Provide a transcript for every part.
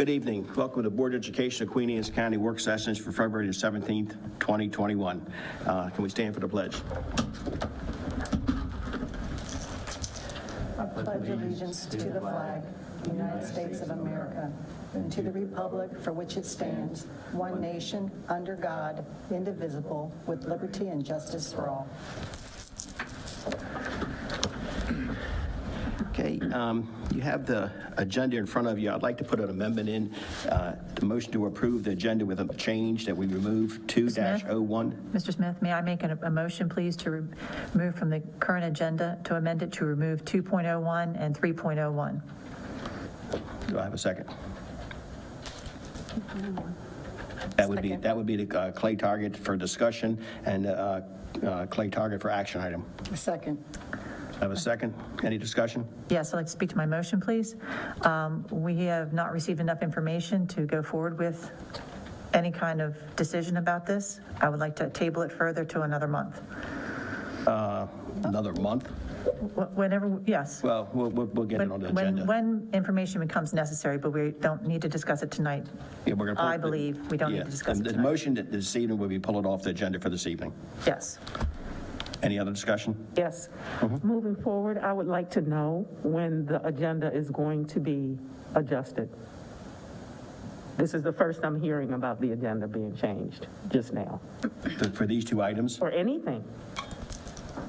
Good evening. Welcome to the Board of Education of Queen Anne's County work sessions for February the 17th, 2021. Can we stand for the pledge? I pledge allegiance to the flag of the United States of America and to the republic for which it stands, one nation, under God, indivisible, with liberty and justice for all. Okay, you have the agenda in front of you. I'd like to put an amendment in, the motion to approve the agenda with a change that we remove 2-01. Mr. Smith, may I make a motion, please, to remove from the current agenda, to amend it to remove 2.01 and 3.01? Do I have a second? That would be the clay target for discussion and clay target for action item. Second. I have a second. Any discussion? Yes, I'd like to speak to my motion, please. We have not received enough information to go forward with any kind of decision about this. I would like to table it further to another month. Another month? Whenever, yes. Well, we'll get it on the agenda. When information becomes necessary, but we don't need to discuss it tonight. Yeah, we're gonna I believe we don't need to discuss it The tonight. motion that this evening will be pulled off the agenda for this evening. Yes. Any other discussion? Yes. Moving forward, I would like to know when the agenda is going to be adjusted. This is the first I'm hearing about the agenda being changed just now, For these two items? or anything.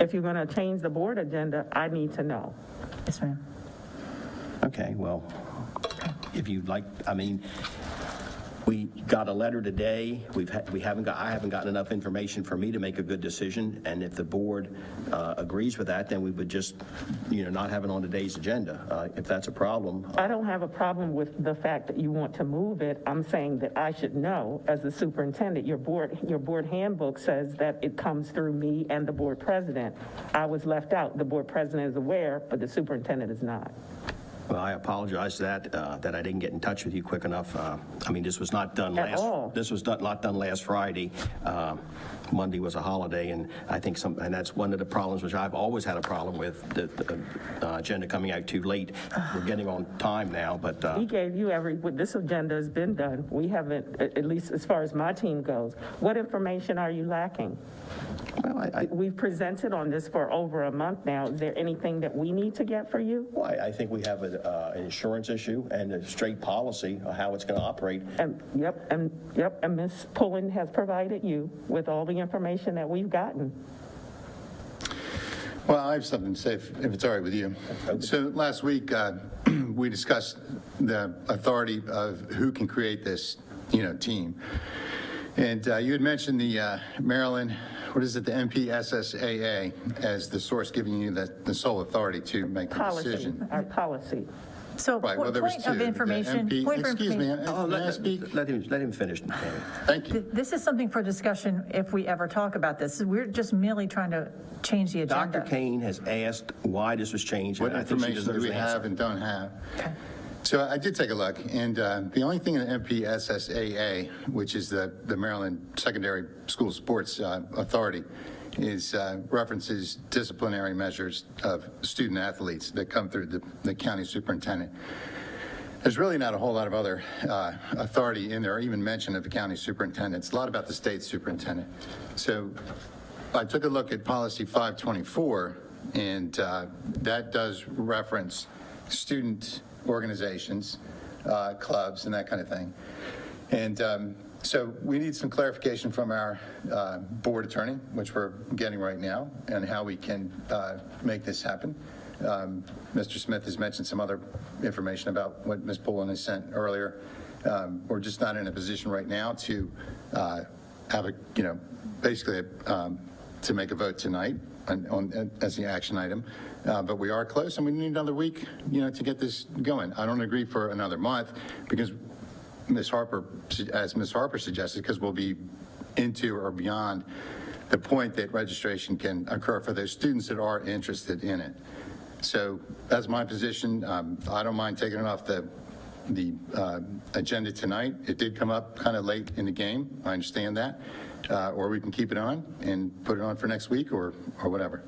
If you're going to change the board agenda, I need to know. Yes, ma'am. Okay, well, if you'd like, I mean, we got a letter today. I haven't gotten enough information for me to make a good decision. And if the board agrees with that, then we would just, not have it on today's agenda. If that's a problem. I don't have a problem with the fact that you want to move it. I'm saying that I should know as the superintendent. Your board handbook says that it comes through me and the board president. I was left out. The board president is aware, but the superintendent is not. Well, I apologize that I didn't get in touch with you quick enough. This was not done At all. This was not done last Friday. Monday was a holiday, and I think and that's one of the problems which I've always had a problem with, the agenda coming out too late. We're getting on time now, but He gave you this agenda has been done. We haven't, at least as far as my team goes. What information are you lacking? well, We've presented on this for over a month now. Is there anything that we need to get for you? I think we have an insurance issue and a straight policy of how it's going to operate. And Ms. Pullen has provided you with all the information that we've gotten. Well, I have something to say if it's all right with you. So last week, we discussed the authority of who can create this, team. And you had mentioned the Maryland, what is it, the MPSSAA as the source giving you the sole authority to make the decision. Our policy. So Right, well, there was point of two. information. The MP Point for excuse me, information. may I speak? Let him finish. Thank you. This is something for discussion if we ever talk about this. We're just merely trying to change the agenda. Dr. Kane has asked why this was changed. What and I think she information do deserves we an answer. have and don't have? Okay. So I did take a look, and the only thing in the MPSSAA, which is the Maryland Secondary School Sports Authority, is references disciplinary measures of student athletes that come through the county superintendent. There's really not a whole lot of other authority in there, or even mention of the county superintendent. It's a lot about the state superintendent. So I took a look at policy 524, and that does reference student organizations, clubs, and that kind of thing. And so we need some clarification from our board attorney, which we're getting right now, and how we can make this happen. Mr. Smith has mentioned some other information about what Ms. Pullen has sent earlier. We're just not in a position right now to have basically to make a vote tonight as the action item. But we are close, and we need another week, to get this going. I don't agree for another month because as Ms. Harper suggested, because we'll be into or beyond the point that registration can occur for those students that are interested in it. So that's my position. I don't mind taking it off the agenda tonight. It did come up kind of late in the game. I understand that. Or we can keep it on and put it on for next week or whatever.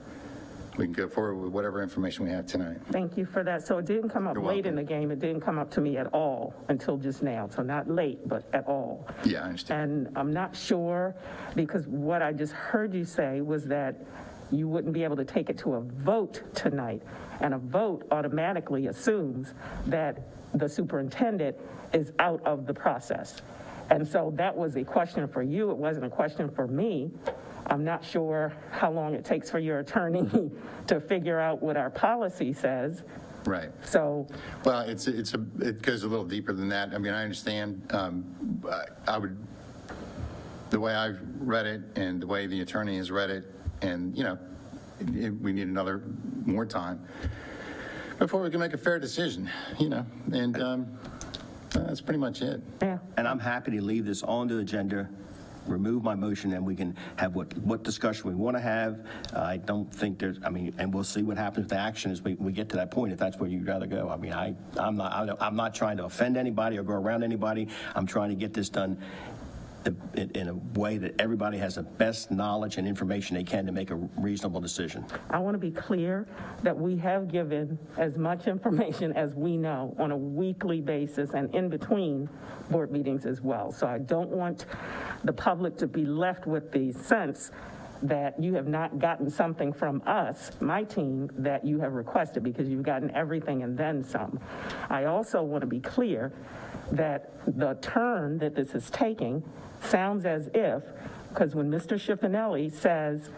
we can go forward with whatever information we have tonight. Thank you for that. So it didn't come up You're late in welcome. the game. It didn't come up to me at all until just now. So not late, but at all. Yeah, I understand. And I'm not sure, because what I just heard you say was that you wouldn't be able to take it to a vote tonight. And a vote automatically assumes that the superintendent is out of the process. And so that was a question for you. It wasn't a question for me. I'm not sure how long it takes for your attorney to figure out what our policy says. Right. So Well, it goes a little deeper than that. I mean, I understand. The way I've read it and the way the attorney has read it, and, we need more time before we can make a fair decision, and that's pretty much it. yeah. And I'm happy to leave this on the agenda, remove my motion, and we can have what discussion we want to have. I don't think and we'll see what happens with the action as we get to that point, if that's where you'd rather go. I mean, I'm not trying to offend anybody or go around anybody. I'm trying to get this done in a way that everybody has the best knowledge and information they can to make a reasonable decision. I want to be clear that we have given as much information as we know on a weekly basis and in between board meetings as well. So I don't want the public to be left with the sense that you have not gotten something from us, my team, that you have requested, because you've gotten everything and then some. I also want to be clear that the turn that this is taking sounds as if, because when Mr. Schiafinelli says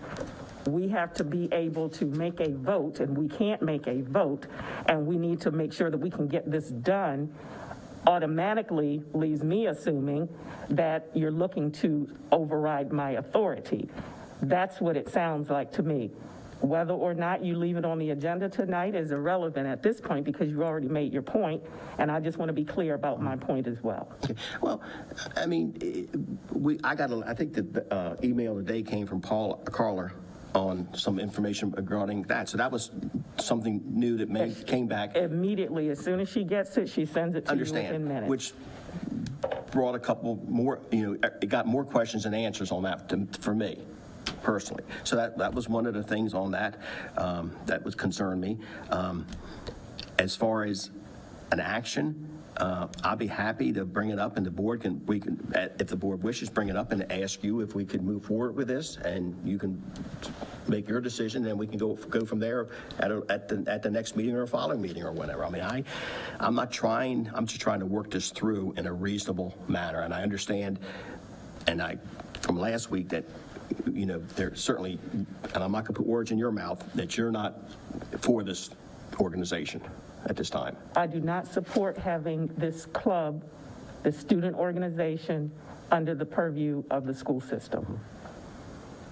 we have to be able to make a vote, and we can't make a vote, and we need to make sure that we can get this done, automatically leaves me assuming that you're looking to override my authority. That's what it sounds like to me. Whether or not you leave it on the agenda tonight is irrelevant at this point, because you already made your point, and I just want to be clear about my point as well. Well, I mean, I think the email today came from Carla on some information regarding that. So that was something new that came back. Immediately, as soon as she gets it, she sends it to you within minutes. Which brought a couple more, it got more questions than answers on that for me personally. So that was one of the things on that that was concerned me. As far as an action, I'll be happy to bring it up, and the board we can, if the board wishes, bring it up and ask you if we could move forward with this, and you can make your decision, and we can go from there at the next meeting or a following meeting or whenever. I mean, I'm just trying to work this through in a reasonable manner, and I understand, and from last week that, there's certainly, and I'm not going to put words in your mouth, that you're not for this organization at this time. I do not support having this club, the student organization, under the purview of the school system.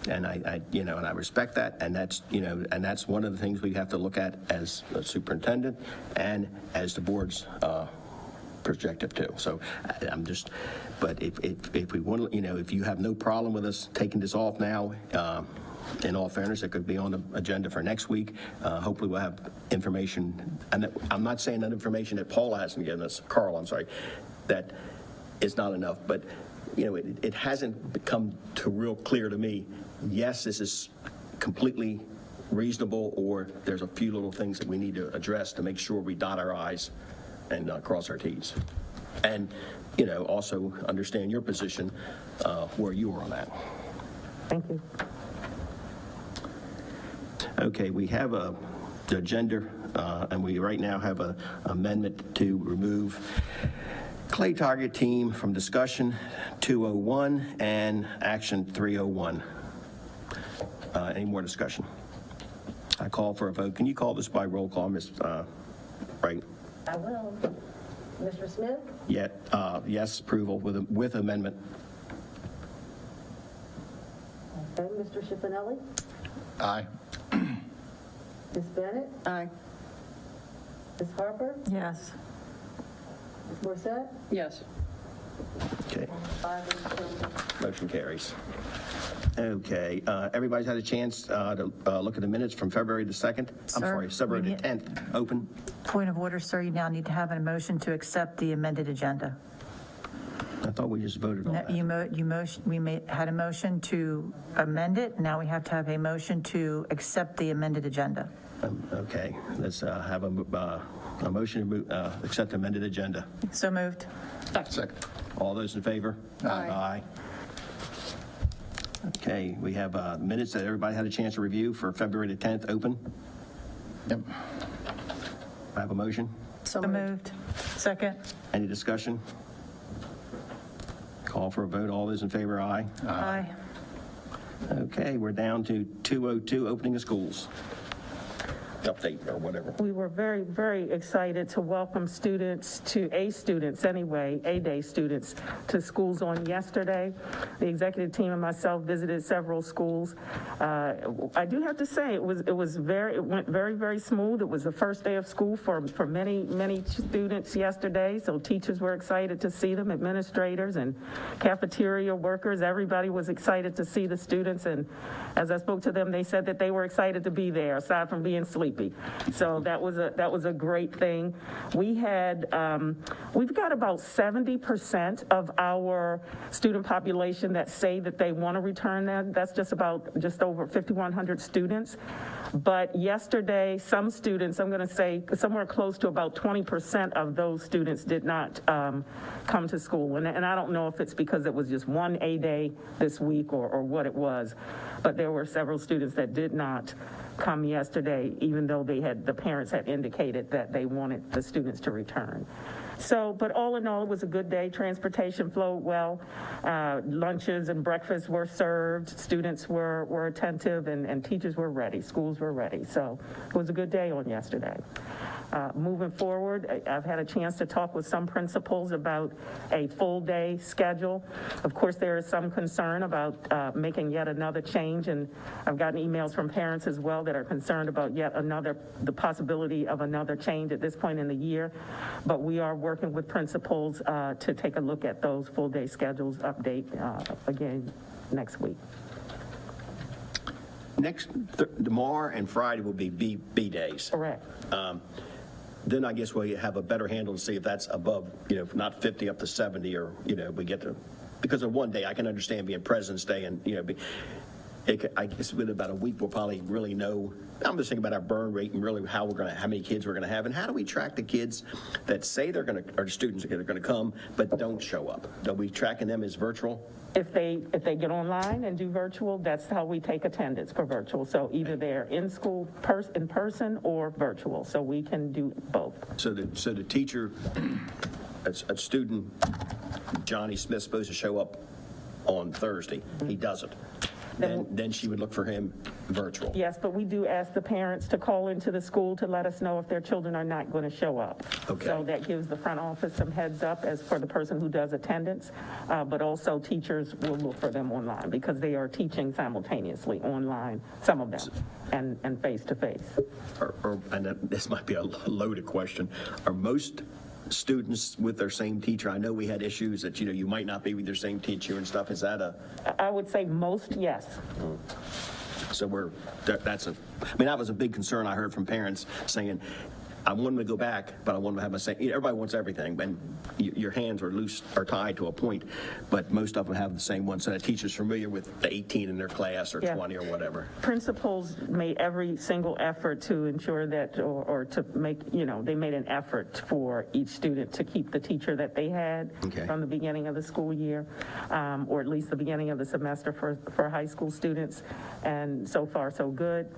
And and I respect that, and that's one of the things we have to look at as a superintendent and as the board's perspective too. So but if we want to, if you have no problem with us taking this off now, in all fairness, it could be on the agenda for next week. Hopefully we'll have information, and I'm not saying that information that Paul hasn't given us, Carl, I'm sorry, that is not enough, but it hasn't become real clear to me, yes, this is completely reasonable, or there's a few little things that we need to address to make sure we dot our I's and cross our T's. And, also understand your position, where you are on that. Thank you. Okay, we have the agenda, and we right now have an amendment to remove Clay Target Team from discussion 201 and action 301. Any more discussion? I call for a vote. Can you call this by roll call, Ms. Wright? I will. Mr. Smith? Yes, approval with amendment. Okay. Mr. Schiafinelli? Aye. Ms. Bennett? Aye. Ms. Harper? Yes. Ms. Morissette? Yes. Okay, 5 in favor. motion carries. Okay, everybody's had a chance to look at the minutes from February the 2nd? Sir, I'm sorry, February we the need- 10th, open. Point of order, sir, you now need to have a motion to accept the amended agenda. thought we just voted on No, that. had a motion to amend it, now we have to have a motion to accept the amended agenda. Okay, let's have a motion to accept amended agenda. So moved. Second. All those in favor? Aye. Okay, we have minutes that everybody had a chance to review for February the 10th, open. Yep. I have a motion. So So moved. moved. Second. Any discussion? Call for a vote. All those in favor, aye. Aye. Okay, we're down to 202, opening of schools. Update or whatever. We were very, very excited to welcome students A-day students to schools on yesterday. The executive team and myself visited several schools. I do have to say, it went very, very smooth. It was the first day of school for many, many students yesterday, so teachers were excited to see them, administrators and cafeteria workers. Everybody was excited to see the students, and as I spoke to them, they said that they were excited to be there, aside from being sleepy. So that was a great thing. We've got about 70% of our student population that say that they want to return. That's just over 5,100 students. But yesterday, some students, I'm going to say somewhere close to about 20% of those students did not come to school. And I don't know if it's because it was just one A-day this week or what it was, but there were several students that did not come yesterday, even though the parents had indicated that they wanted the students to return. So, but all in all, it was a good day. Transportation flowed well. Lunches and breakfasts were served. Students were attentive, and teachers were ready. Schools were ready. So it was a good day on yesterday. Moving forward, I've had a chance to talk with some principals about a full day schedule. Of course, there is some concern about making yet another change, and I've gotten emails from parents as well that are concerned about the possibility of another change at this point in the year. But we are working with principals to take a look at those full day schedules, update again next week. Tomorrow and Friday will be B days. Correct. Then I guess we'll have a better handle to see if that's above, not 50 up to 70, or, we get to, because of one day, I can understand being President's Day and, I guess within about a week, we'll probably really know. I'm just thinking about our burn rate and really how many kids we're going to have, and how do we track the kids that say they're going to, or students that are going to come, but don't show up? Are we tracking them as virtual? If they get online and do virtual, that's how we take attendance for virtual. So either they're in school in person or virtual. So we can do both. So the teacher, a student, Johnny Smith's supposed to show up on Thursday. He doesn't. Then she would look for him virtual. Yes, but we do ask the parents to call into the school to let us know if their children are not going to show up. Okay. So that gives the front office some heads up as for the person who does attendance, but also teachers will look for them online because they are teaching simultaneously online, some of them, and face-to-face. And this might be a loaded question. Are most students with their same teacher? I know we had issues that, you might not be with your same teacher and stuff. Is that I would say most, yes. So that was a big concern I heard from parents saying, I want them to go back, but I want them to have my same, everybody wants everything, and your hands are tied to a point, but most of them have the same one, so the teacher's familiar with the 18 in their class or 20 or whatever. Principals made every single effort to ensure that, or to make, they made an effort for each student to keep the teacher that they had from the beginning of the school year, or at least the beginning of the semester for high school students, and so far so good.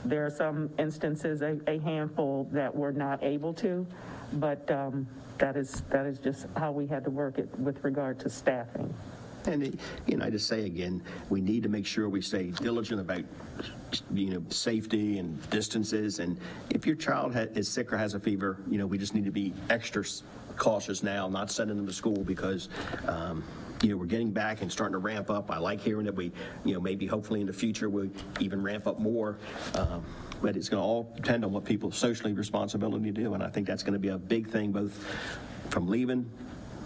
There are some instances, a handful, that were not able to, but that is just how we had to work it with regard to staffing. And, I just say again, we need to make sure we stay diligent about, safety and distances. And if your child is sick or has a fever, we just need to be extra cautious now, not sending them to school because, we're getting back and starting to ramp up. I like hearing that we, maybe hopefully in the future we'll even ramp up more. But it's going to all depend on what people's socially responsibility do. And I think that's going to be a big thing, both from leaving,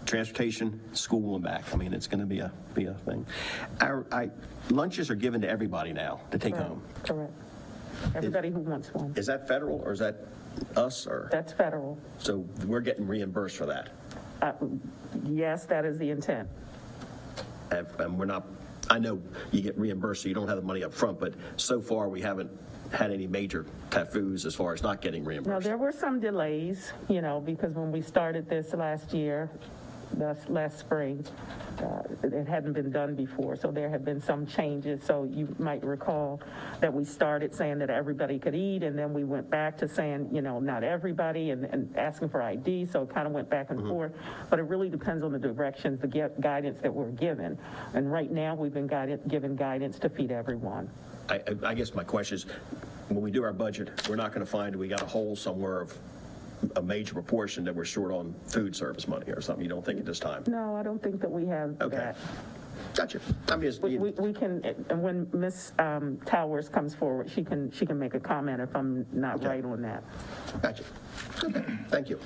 transportation, school, and back. I mean, it's going to be a thing. Lunches are given to everybody now to take home. Correct. Everybody who wants one. Is that federal or is that us? Or That's federal. so we're getting reimbursed for that? Yes, that is the intent. And we're not, I know you get reimbursed, so you don't have the money up front, but so far, we haven't had any major tafus as far as not getting Now, reimbursed. there were some delays, because when we started this last spring, it hadn't been done before, so there had been some changes. So you might recall that we started saying that everybody could eat, and then we went back to saying, not everybody, and asking for ID, so it kind of went back and forth. But it really depends on the directions, the guidance that we're given. And right now, we've been given guidance to feed everyone. I guess my question is, when we do our budget, we're not going to find we got a hole somewhere of a major proportion that we're short on food service money or something. You don't think at this time? No, I don't think that we have Okay. that. Gotcha. I'm just, We can, and when Ms. Towers comes forward, she can make a comment if I'm not Okay. right on that. gotcha. Okay, thank you.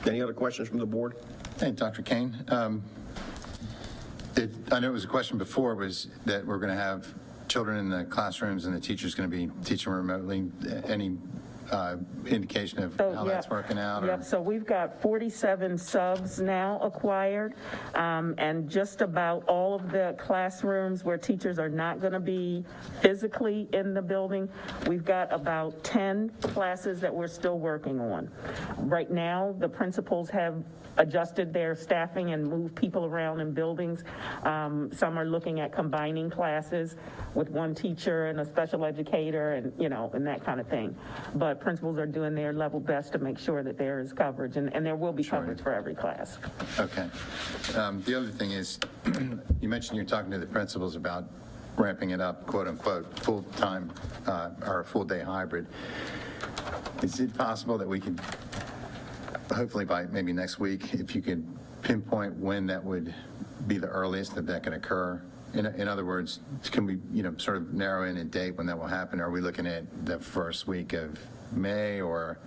Any other questions from the board? Hey, Dr. Kane. I know it was a question before, was that we're going to have children in the classrooms and the teacher's going to be teaching remotely. Any indication of how that's working out? Or? Yep, so we've got 47 subs now acquired, and just about all of the classrooms where teachers are not going to be physically in the building, we've got about 10 classes that we're still working on. Right now, the principals have adjusted their staffing and moved people around in buildings. Some are looking at combining classes with one teacher and a special educator and, and that kind of thing. But principals are doing their level best to make sure that there is coverage, and there will be coverage for every class. Okay. The other thing is, you mentioned you're talking to the principals about ramping it up, quote unquote, full-time or a full-day hybrid. Is it possible that we could, hopefully by maybe next week, if you could pinpoint when that would be the earliest that can occur? In other words, can we, sort of narrow in a date when that will happen? Are we looking at the first week of May or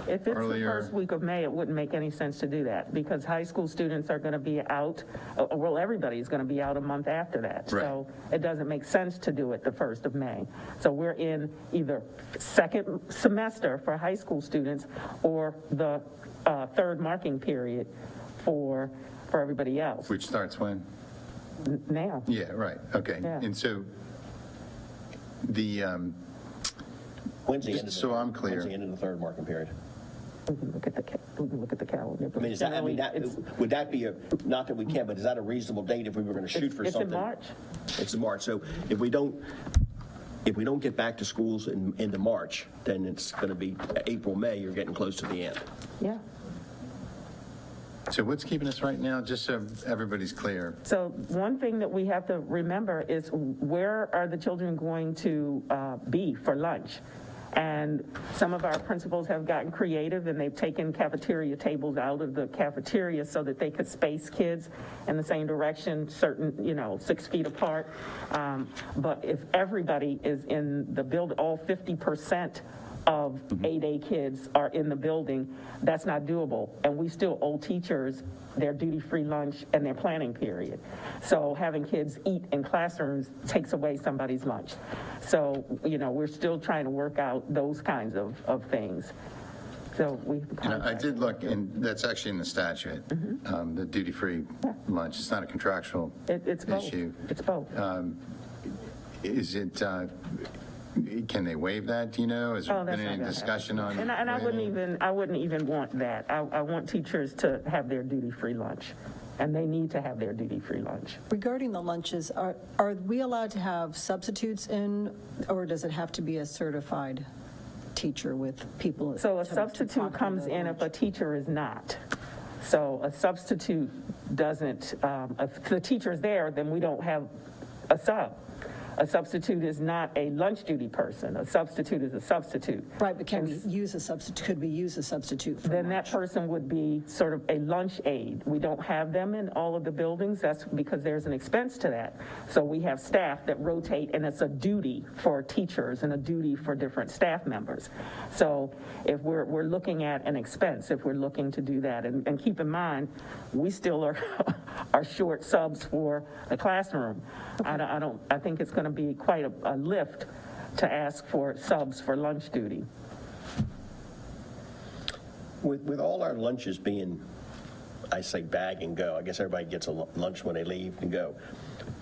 If it's earlier? the first week of May, it wouldn't make any sense to do that, because high school students are going to be out, well, everybody's going to be out a month after that. Right. So it doesn't make sense to do it the 1st of May. So we're in either second semester for high school students or the third marking period for everybody else Which starts when? now. Yeah, right, okay. Yeah. And so the, When's the Just end of the- so I'm clear. When's the end of the third marking period? We can look at the calendar. I mean, is that, would that be not that we can, but is that a reasonable date if we were going to shoot for something? It's in March. It's in March. So if we don't get back to schools into March, then it's going to be April, May, you're getting close to the end. Yeah. so what's keeping us right now, just so everybody's clear? So one thing that we have to remember is, where are the children going to be for lunch? And some of our principals have gotten creative, and they've taken cafeteria tables out of the cafeteria so that they could space kids in the same direction, 6 feet apart. But if everybody is in the building, all 50% of 8A kids are in the building, that's not doable. And we still owe teachers their duty-free lunch and their planning period. So having kids eat in classrooms takes away somebody's lunch. So, we're still trying to work out those kinds of things. So we. And I did look, and that's actually in the statute, the duty-free lunch. It's not a contractual It's both. issue. It's both. Is it, can they waive that, do you know? Has there Oh, that's been not any gonna discussion on? And I wouldn't even want that. I want teachers to have their duty-free lunch, and they need to have their duty-free lunch. Regarding the lunches, are we allowed to have substitutes in, or does it have to be a certified teacher with people? So a to substitute proctor comes the in if a lunch? teacher is not. So a substitute doesn't, if the teacher's there, then we don't have a sub. A substitute is not a lunch duty person. A substitute is a substitute. Right, but can we use a substitute, could we use a substitute for Then lunch? that person would be sort of a lunch aide. We don't have them in all of the buildings. That's because there's an expense to that. So we have staff that rotate, and it's a duty for teachers and a duty for different staff members. So if we're looking at an expense, if we're looking to do that, and keep in mind, we still are short subs for the classroom. I think it's going to be quite a lift to ask for subs for lunch duty. With all our lunches being I say bag and go. I guess everybody gets a lunch when they leave and go.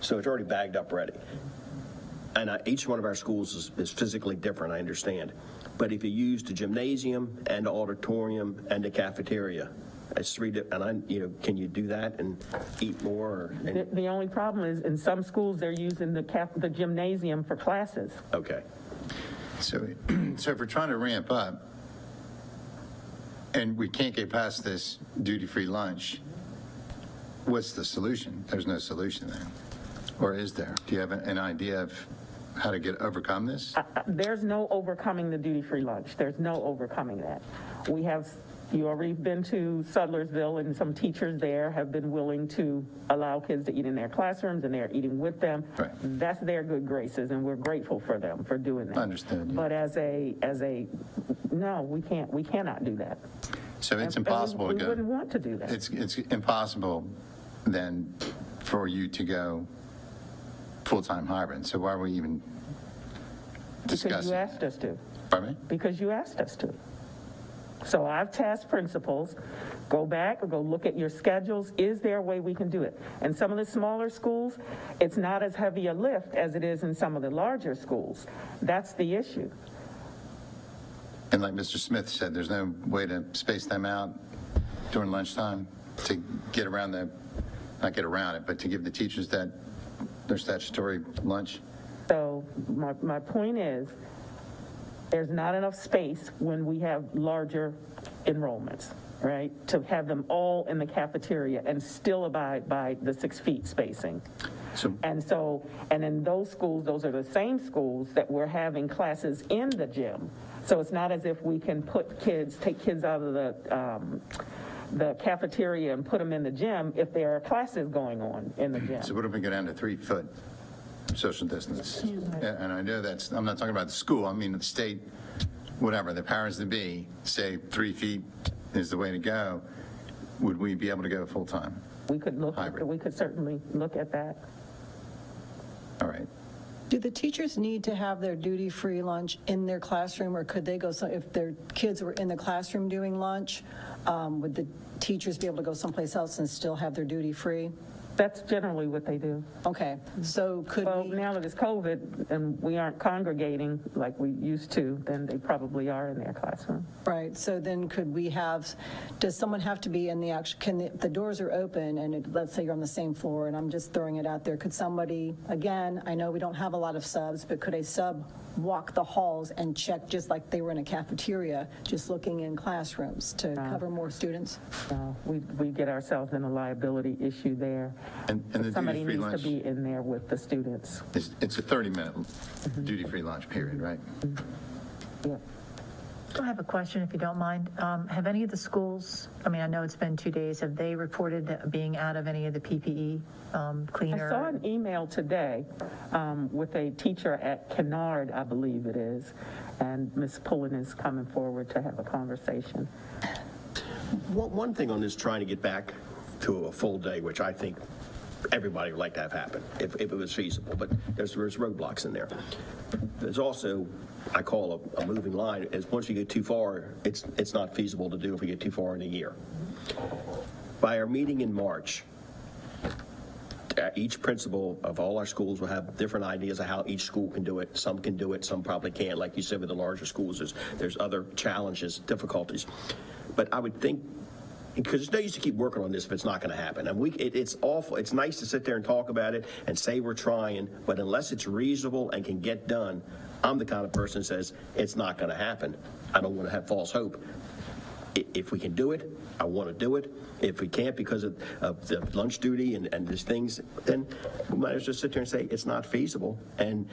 So it's already bagged up ready. And each one of our schools is physically different, I understand. But if you use the gymnasium and the auditorium and the cafeteria, it's can you do that and eat more? The only problem is, in some schools, they're using the gymnasium for classes. Okay. So if we're trying to ramp up, and we can't get past this duty-free lunch, what's the solution? There's no solution then. Or is there? Do you have an idea of how to overcome this? There's no overcoming the duty-free lunch. There's no overcoming that. You already been to Sudlersville, and some teachers there have been willing to allow kids to eat in their classrooms, and they're eating with them. Right. That's their good graces, and we're grateful for them for doing that. Understood, yeah. But no, we cannot do that. So it's And impossible to we go. wouldn't want to do that. It's impossible then for you to go full-time hybrid. So why are we even discussing? Because you asked us to. Pardon me? Because you asked us to. So I've tasked principals, go back or go look at your schedules. Is there a way we can do it? And some of the smaller schools, it's not as heavy a lift as it is in some of the larger schools. That's the issue. And like Mr. Smith said, there's no way to space them out during lunchtime to get around not get around it, but to give the teachers their statutory lunch. So my point is, there's not enough space when we have larger enrollments, right, to have them all in the cafeteria and still abide by the 6 feet spacing. And in those schools, those are the same schools that we're having classes in the gym. So it's not as if we can take kids out of the cafeteria and put them in the gym if there are classes going on in the gym. So what if we go down to 3 foot social distance? Yeah, and I know I'm not talking about the school, I mean the state, whatever, the powers that be say 3 feet is the way to go. Would we be able to go full-time? We could certainly look at that. All right. Do the teachers need to have their duty-free lunch in their classroom, or could they go, if their kids were in the classroom doing lunch, would the teachers be able to go someplace else and still have their duty-free? That's generally what they do. Okay, so could Well, we, now that it's COVID and we aren't congregating like we used to, then they probably are in their classroom. right, so then could we does someone have to be in the the doors are open and let's say you're on the same floor, and I'm just throwing it out there, could somebody, again, I know we don't have a lot of subs, but could a sub walk the halls and check just like they were in a cafeteria, just looking in classrooms to cover more students? We get ourselves in a liability issue there. And the Somebody duty-free needs lunch, to be in there with the students. it's a 30-minute duty-free lunch period, right? Yeah. I have a question, if you don't mind. Have any of the schools, I know it's been 2 days, have they reported that being out of any of the PPE cleaner? I saw an email today with a teacher at Canard, I believe it is, and Ms. Pullen is coming forward to have a conversation. One thing on this, trying to get back to a full day, which I think everybody would like to have happen if it was feasible, but there's roadblocks in there. There's also, I call a moving line, is once you get too far, it's not feasible to do if we get too far in a year. By our meeting in March, each principal of all our schools will have different ideas of how each school can do it. Some can do it, some probably can't. Like you said, with the larger schools, there's other challenges, difficulties. But I would think, because there's no use to keep working on this if it's not going to happen. And it's awful. It's nice to sit there and talk about it and say we're trying, but unless it's reasonable and can get done, I'm the kind of person that says it's not going to happen. I don't want to have false hope. If we can do it, I want to do it. If we can't because of the lunch duty and these things, then we might as well just sit there and say it's not feasible. And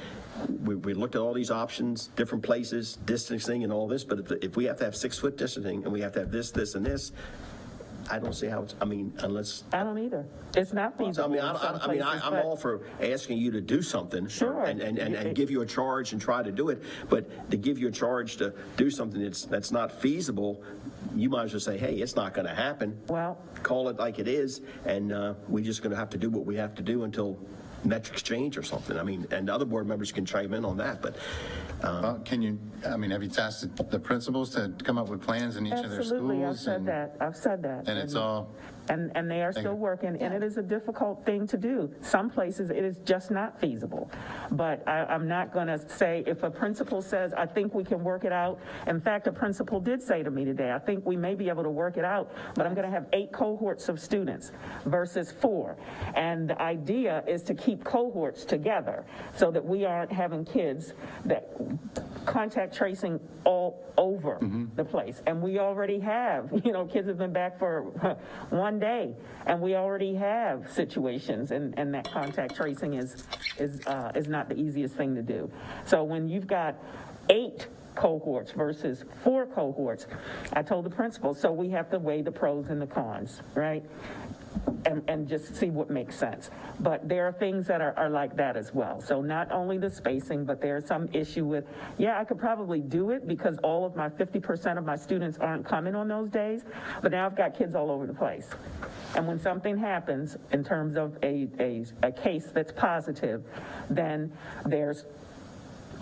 we looked at all these options, different places, distancing and all this, but if we have to have 6 foot distancing and we have to have this, and this, I don't see how it's, unless. I don't either. It's not feasible. I'm all for asking you to do something. Sure. And give you a charge and try to do it. But to give you a charge to do something that's not feasible, you might as well say, hey, it's not going to happen. Well. Call it like it is, and we're just going to have to do what we have to do until metrics change or something. And other board members can chime in on that, but. Well, have you tasked the principals to come up with plans in each of their schools? Absolutely, I've said that. And it's all And they are still working, and it is a difficult thing to do. Some places, it is just not feasible. But I'm not going to say, if a principal says, I think we can work it out. In fact, a principal did say to me today, I think we may be able to work it out, but I'm going to have 8 cohorts of students versus 4. And the idea is to keep cohorts together so that we aren't having kids that contact tracing all over the place. And we already have, kids have been back for one day, and we already have situations, and that contact tracing is not the easiest thing to do. So when you've got 8 cohorts versus 4 cohorts, I told the principal, so we have to weigh the pros and the cons, right? And just see what makes sense. But there are things that are like that as well. So not only the spacing, but there's some issue with, I could probably do it because all of my 50% of my students aren't coming on those days, but now I've got kids all over the place. And when something happens in terms of a case that's positive, then there's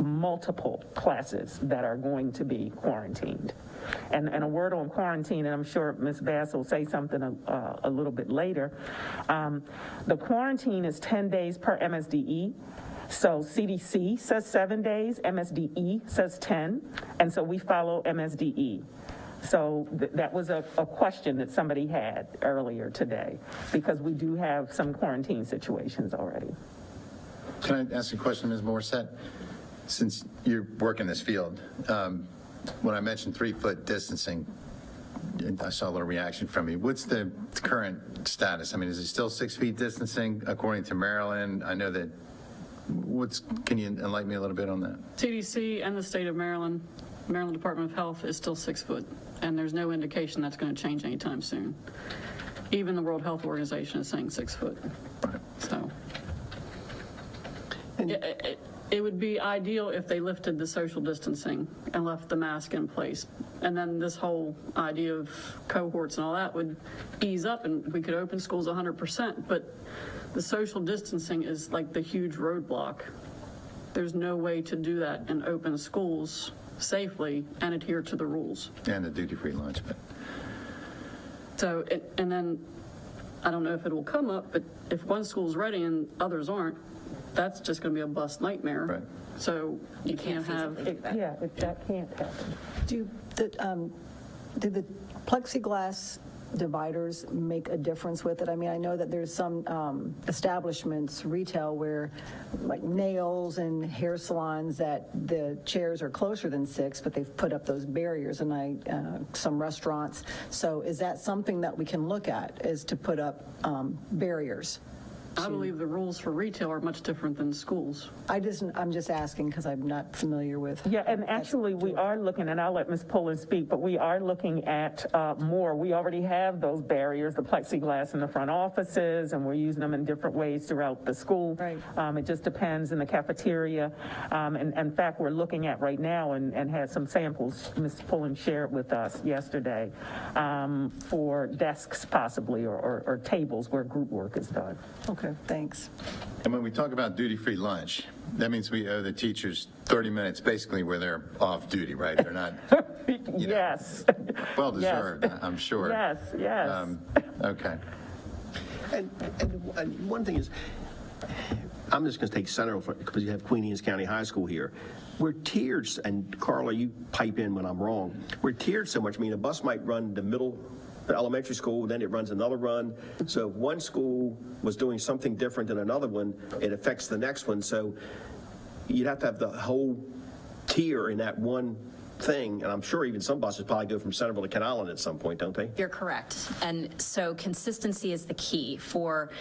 multiple classes that are going to be quarantined. And a word on quarantine, and I'm sure Ms. Bass will say something a little bit later. The quarantine is 10 days per MSDE. So CDC says 7 days, MSDE says 10, and so we follow MSDE. So that was a question that somebody had earlier today, because we do have some quarantine situations already. Can I ask a question, Ms. Morissette? Since you work in this field, when I mentioned 3-foot distancing, I saw a little reaction from you. What's the current status? I mean, is it still 6 feet distancing according to Maryland? I know that, can you enlighten me a little bit on that? CDC and the state of Maryland Department of Health is still 6 foot, and there's no indication that's going to change anytime soon. Even the World Health Organization is saying 6 foot. Right. So it would be ideal if they lifted the social distancing and left the mask in place. And then this whole idea of cohorts and all that would ease up, and we could open schools 100%. But the social distancing is like the huge roadblock. There's no way to do that and open schools safely and adhere to the rules. And the duty-free lunch. But So, and then, I don't know if it will come up, but if one school's ready and others aren't, that's just going to be a bus nightmare. Right. So you can't have. That can't happen. Do the plexiglass dividers make a difference with it? I mean, I know that there's some establishments, retail, where like nails and hair salons that the chairs are closer than 6, but they've put up those barriers, and some restaurants. So is that something that we can look at, is to put up barriers? I believe the rules for retail are much different than schools. I'm just asking because I'm not familiar with. Yeah, and actually we are looking, and I'll let Ms. Pullen speak, but we are looking at more. We already have those barriers, the plexiglass in the front offices, and we're using them in different ways throughout the school. Right. It just depends in the cafeteria. And in fact, we're looking at right now and had some samples Ms. Pullen shared with us yesterday for desks possibly, or tables where group work is done. Okay, thanks. And when we talk about duty-free lunch, that means we owe the teachers 30 minutes basically where they're off duty, right? They're not, Yes. well deserved, I'm sure. Yes. Okay. And one thing is, I'm just going to take Centerville because you have Queen Anne's County High School here. We're tiered, and Carla, you pipe in when I'm wrong. We're tiered so much. I mean, a bus might run the middle elementary school, then it runs another run. So if one school was doing something different than another one, it affects the next one. So you'd have to have the whole tier in that one thing. And I'm sure even some buses probably go from Centerville to Canard at some point, don't they? You're correct. And so consistency is the key. For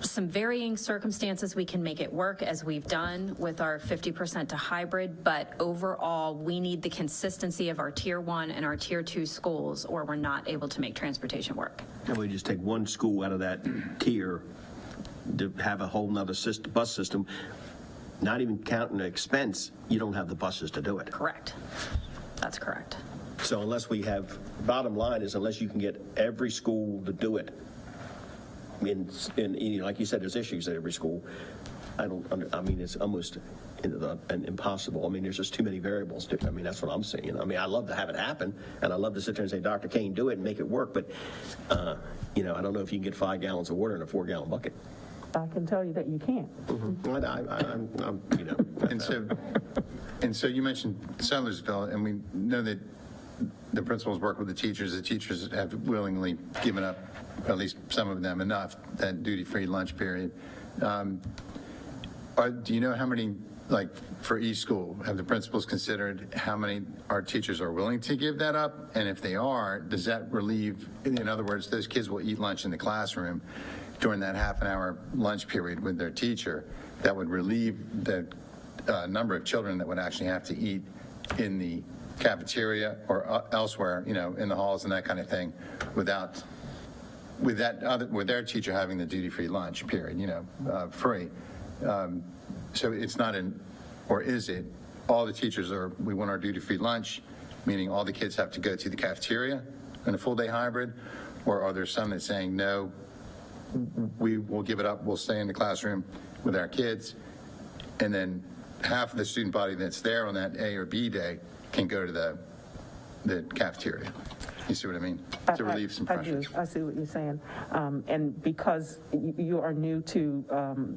some varying circumstances, we can make it work, as we've done with our 50% to hybrid, but overall, we need the consistency of our tier 1 and our tier 2 schools, or we're not able to make transportation work. And we just take one school out of that tier to have a whole nother bus system, not even counting the expense, you don't have the buses to do it. Correct. That's correct. So unless we have, bottom line is, unless you can get every school to do it, in like you said, there's issues at every school. I mean, it's almost impossible. I mean, there's just too many variables. I mean, that's what I'm saying. I mean, I love to have it happen, and I love to sit there and say, Dr. Kane, do it and make it work, but, you know, I don't know if you can get 5 gallons of water in a 4-gallon bucket. I can tell you that you can't. I'm, you know. And so you mentioned Sellersville, and we know that the principals work with the teachers. The teachers have willingly given up, at least some of them, enough, that duty-free lunch period. Do you know how many, like, for each school, have the principals considered how many our teachers are willing to give that up? And if they are, does that relieve, in other words, those kids will eat lunch in the classroom during that half-an-hour lunch period with their teacher, that would relieve the number of children that would actually have to eat in the cafeteria or elsewhere, you know, in the halls and that kind of thing, with their teacher having the duty-free lunch period, you know, free. So it's not or is it, all the teachers we want our duty-free lunch, meaning all the kids have to go to the cafeteria in a full-day hybrid, or are there some that's saying, no, we will give it up, we'll stay in the classroom with our kids, and then half of the student body that's there on that A or B day can go to the cafeteria? You see what I mean? To relieve some pressure. I do. I see what you're saying. And because you are new to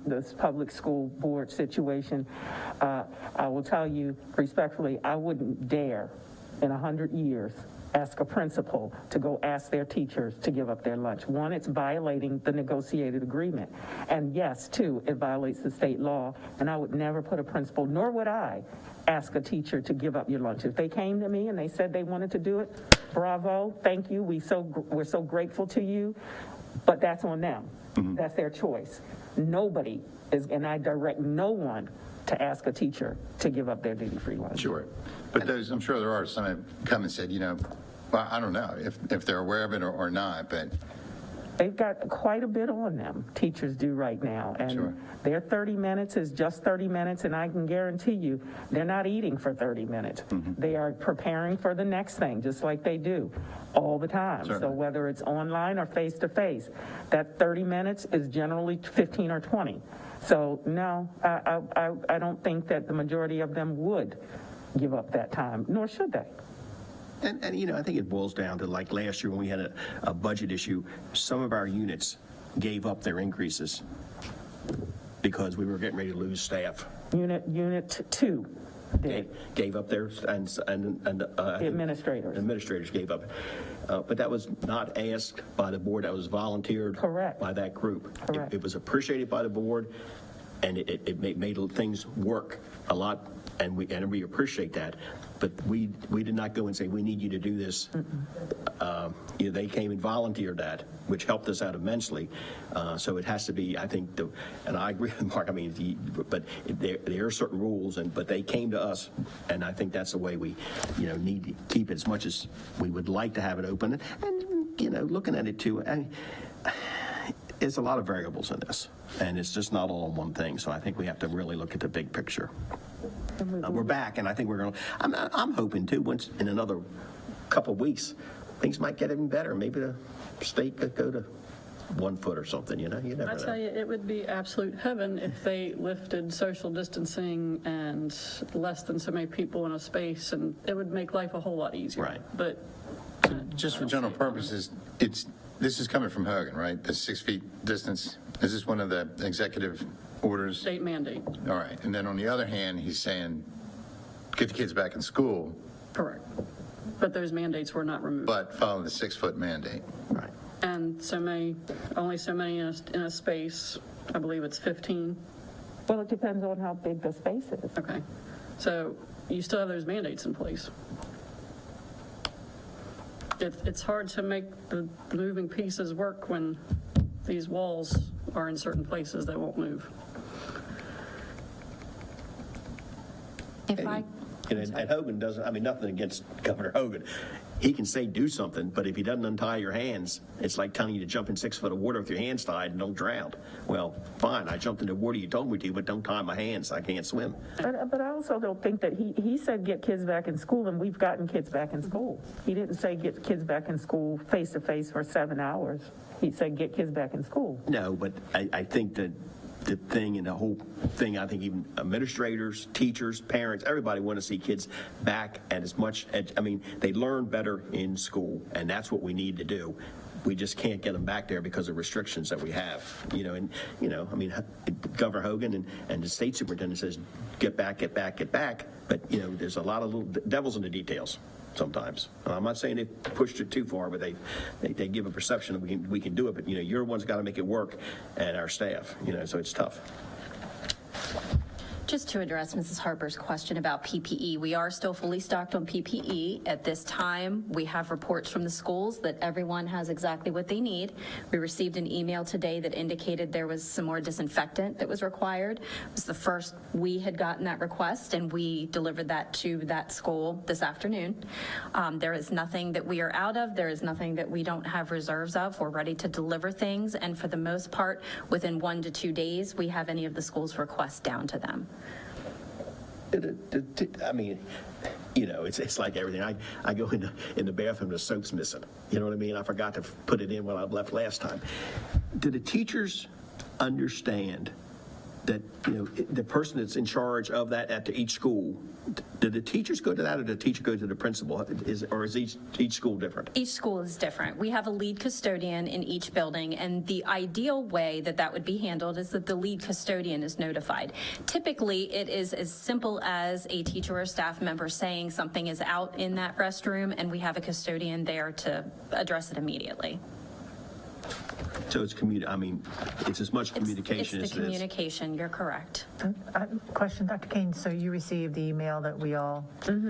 this public school board situation, I will tell you respectfully, I wouldn't dare in 100 years ask a principal to go ask their teachers to give up their lunch. One, it's violating the negotiated agreement. And yes, two, it violates the state law. And I would never put a principal, nor would I, ask a teacher to give up your lunch. If they came to me and they said they wanted to do it, bravo, thank you, we're so grateful to you, but that's on them. That's their choice. Nobody is, and I direct no one to ask a teacher to give up their duty-free lunch. Sure. But those, I'm sure there are some that come and said, you know, well, I don't know if they're aware of it or not, but. They've got quite a bit on them, teachers do right now. And Sure. their 30 minutes is just 30 minutes, and I can guarantee you, they're not eating for 30 minutes. They are preparing for the next thing, just like they do all the time. So Certainly. whether it's online or face-to-face, that 30 minutes is generally 15 or 20. So no, I don't think that the majority of them would give up that time, nor should they. And, you know, I think it boils down to, like last year when we had a budget issue, some of our units gave up their increases because we were getting ready to lose staff. Unit 2 did. Gave up theirs, and The administrators. Administrators gave up. But that was not asked by the board, that was volunteered. Correct. By that group. Correct. It was appreciated by the board, and it made things work a lot, and we appreciate that. But we did not go and say, we need you to do this. You know, they came and volunteered that, which helped us out immensely. So it has to be, I think, and I agree with Mark, I mean, but there are certain rules, but they came to us, and I think that's the way we, you know, need to keep it as much as we would like to have it open. And you know, looking at it too, there's a lot of variables in this, and it's just not all in one thing. So I think we have to really look at the big picture. We're back, and I think we're going to, I'm hoping too, once in another couple of weeks, things might get even better. Maybe the state could go to 1 foot or something, you know? You never I know. tell you, it would be absolute heaven if they lifted social distancing and less than so many people in a space, and it would make life a whole lot easier. Right. But Just for general purposes, this is coming from Hogan, right? The 6 feet distance. Is this one of the executive orders? state mandate, All right. And then on the other hand, he's saying, get the kids back in school, correct. But those mandates were not removed. but follow the 6-foot mandate. Right. And only so many in a space, I believe it's 15. Well, it depends on how big the space is. Okay. So you still have those mandates in place. It's hard to make the moving pieces work when these walls are in certain places that won't move. And Hogan doesn't, I mean, nothing against Governor Hogan. He can say do something, but if he doesn't untie your hands, it's like telling you to jump in 6 foot of water with your hands tied and don't drown. Well, fine, I jumped in the water you told me to, but don't tie my hands, I can't swim. But I also don't think that he said get kids back in school, and we've gotten kids back in school. He didn't say get kids back in school face-to-face for 7 hours. He said get kids back in school. No, but I think that the thing and the whole thing. I think even administrators, teachers, parents, everybody want to see kids back at as much, I mean, they learn better in school, and that's what we need to do. We just can't get them back there because of restrictions that we have, and, I mean, Governor Hogan and the state superintendent says, get back. But, there's a lot of little devils in the details sometimes. I'm not saying they pushed it too far, but they give a perception that we can do it. But, you're the ones got to make it work, and our staff, so it's tough. Just to address Mrs. Harper's question about PPE, we are still fully stocked on PPE. At this time, we have reports from the schools that everyone has exactly what they need. We received an email today that indicated there was some more disinfectant that was required. It was the first we had gotten that request, and we delivered that to that school this afternoon. There is nothing that we are out of. There is nothing that we don't have reserves of. We're ready to deliver things, and for the most part, within 1 to 2 days, we have any of the schools' requests down to them. I mean, it's like everything. I go in the bathroom, the soap's missing. You know what I mean? I forgot to put it in when I left last time. Do the teachers understand that, the person that's in charge of that at each school, do the teachers go to that, or do the teacher go to the principal? Or is each school different? Each school is different. We have a lead custodian in each building, and the ideal way that would be handled is that the lead custodian is notified. Typically, it is as simple as a teacher or staff member saying something is out in that restroom, and we have a custodian there to address it immediately. So it's it's as much communication It's as the it is. communication, you're correct. Question, Dr. Kane, so you received the email that we all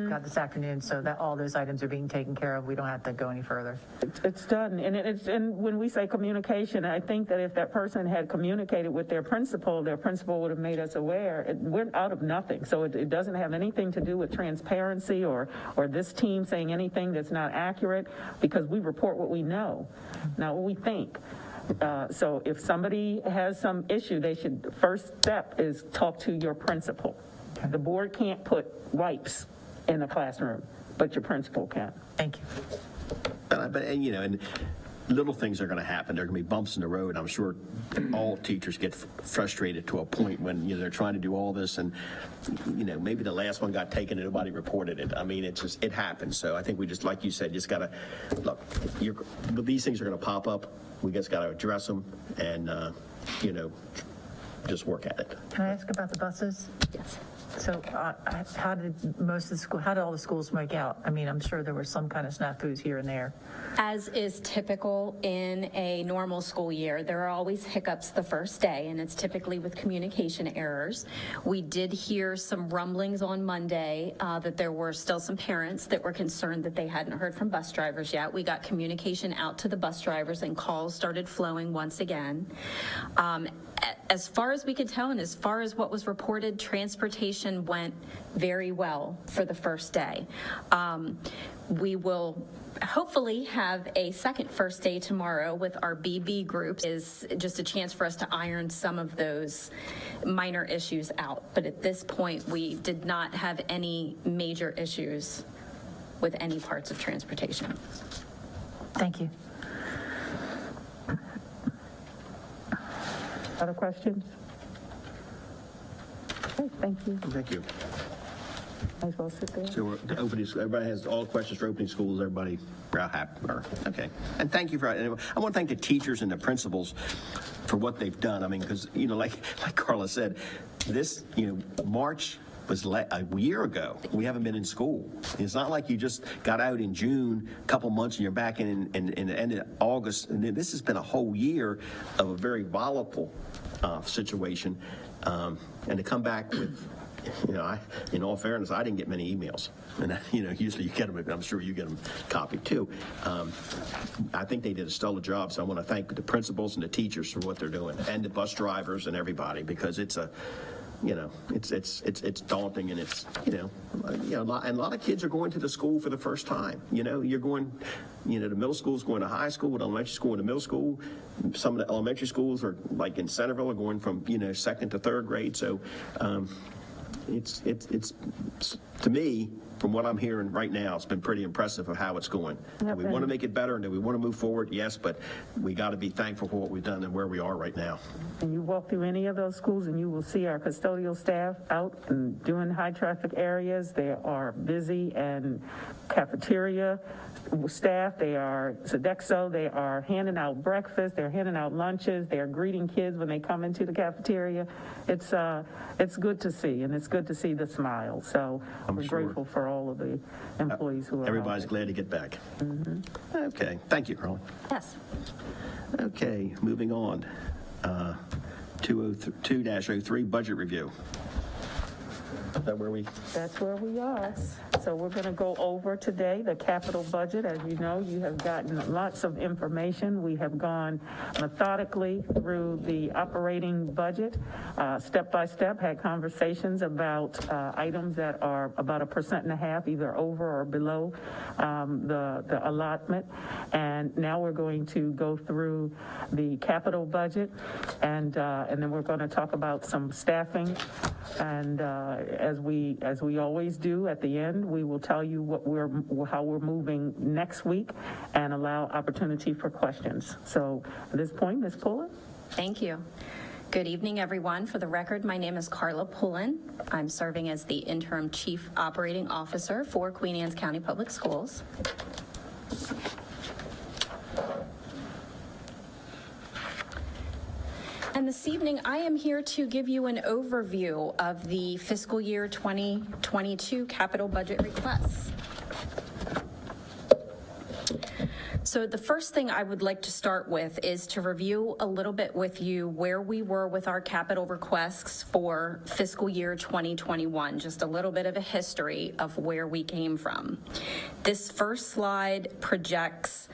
got this afternoon, so that all those items are being taken care of, we don't have to go any further? It's done, and when we say communication, I think that if that person had communicated with their principal would have made us aware. We're out of nothing, so it doesn't have anything to do with transparency or this team saying anything that's not accurate, because we report what we know, not what we think. So if somebody has some issue, first step is talk to your principal. The board can't put wipes in a classroom, but your principal can. Thank you. And little things are going to happen. There are going to be bumps in the road. I'm sure all teachers get frustrated to a point when they're trying to do all this, and maybe the last one got taken and nobody reported it. I mean, it happens. So I think we just, like you said, just got to look. These things are going to pop up. We just got to address them and just work at it. Can I ask about the buses? Yes. So how did all the schools make out? I mean, I'm sure there were some kind of snafus here and there. As is typical in a normal school year, there are always hiccups the first day, and it's typically with communication errors. We did hear some rumblings on Monday that there were still some parents that were concerned that they hadn't heard from bus drivers yet. We got communication out to the bus drivers, and calls started flowing once again. As far as we could tell, and as far as what was reported, transportation went very well for the first day. We will hopefully have a second first day tomorrow with our BB groups. Is just a chance for us to iron some of those minor issues out. But at this point, we did not have any major issues with any parts of transportation. Thank you. Other questions? Okay, thank you. Thank you. Might as well sit there. So everybody has all questions for opening schools. Everybody happy? Okay. And thank you I want to thank the teachers and the principals for what they've done. I mean, because like Carla said, this March was a year ago. We haven't been in school. It's not like you just got out in June, a couple months, and you're back in the end of August. And this has been a whole year of a very volatile situation. And to come back with, in all fairness, I didn't get many emails. And, usually you get them, I'm sure you get them copied too. I think they did a stellar job. So I want to thank the principals and the teachers for what they're doing, and the bus drivers and everybody, because it's it's daunting, and it's, a lot of kids are going to the school for the first time. You're going, the middle school's going to high school, the elementary school and the middle school. Some of the elementary schools are, like in Centerville, are going from, second to third grade. So it's to me, from what I'm hearing right now, it's been pretty impressive of how it's going. Do we want to make it better, and do we want to move forward? Yes, but we got to be thankful for what we've done and where we are right now. And you walk through any of those schools and you will see our custodial staff out and doing high traffic areas. They are busy, and cafeteria staff, they are Sodexo, they are handing out breakfast, they're handing out lunches, they are greeting kids when they come into the cafeteria. It's good to see, and it's good to see the smile. So we're sure. grateful for all of the employees who are out Everybody's there. glad to get back. Okay, thank you, Carly. Yes. Okay, moving on. 202-03, budget review. Is that where we? That's where we are. So we're going to go over today the capital budget. As you know, you have gotten lots of information. We have gone methodically through the operating budget, step by step, had conversations about items that are about 1.5% either over or below the allotment. And now we're going to go through the capital budget, and then we're going to talk about some staffing. And as we always do at the end, we will tell you how we're moving next week and allow opportunity for questions. So at this point, Ms. Pullen. Thank you. Good evening, everyone. For the record, my name is Carla Pullen. I'm serving as the interim chief operating officer for Queen Anne's County Public Schools. And this evening, I am here to give you an overview of the fiscal year 2022 capital budget requests. So the first thing I would like to start with is to review a little bit with you where we were with our capital requests for fiscal year 2021, just a little bit of a history of where we came from. This first slide projects,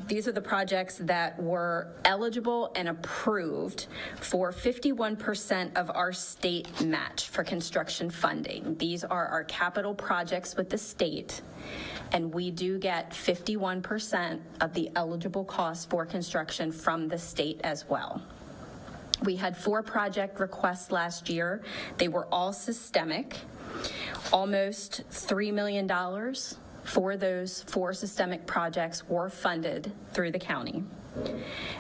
these are the projects that were eligible and approved for 51% of our state match for construction funding. These are our capital projects with the state, and we do get 51% of the eligible costs for construction from the state as well. We had 4 project requests last year. They were all systemic. Almost $3 million for those 4 systemic projects were funded through the county.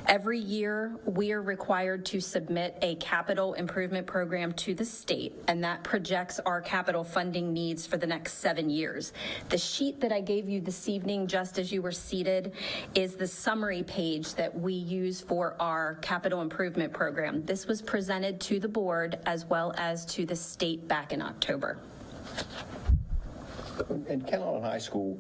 Every year, we are required to submit a capital improvement program to the state, and that projects our capital funding needs for the next 7 years. The sheet that I gave you this evening, just as you were seated, is the summary page that we use for our capital improvement program. This was presented to the board as well as to the state back in October. And Canard High School,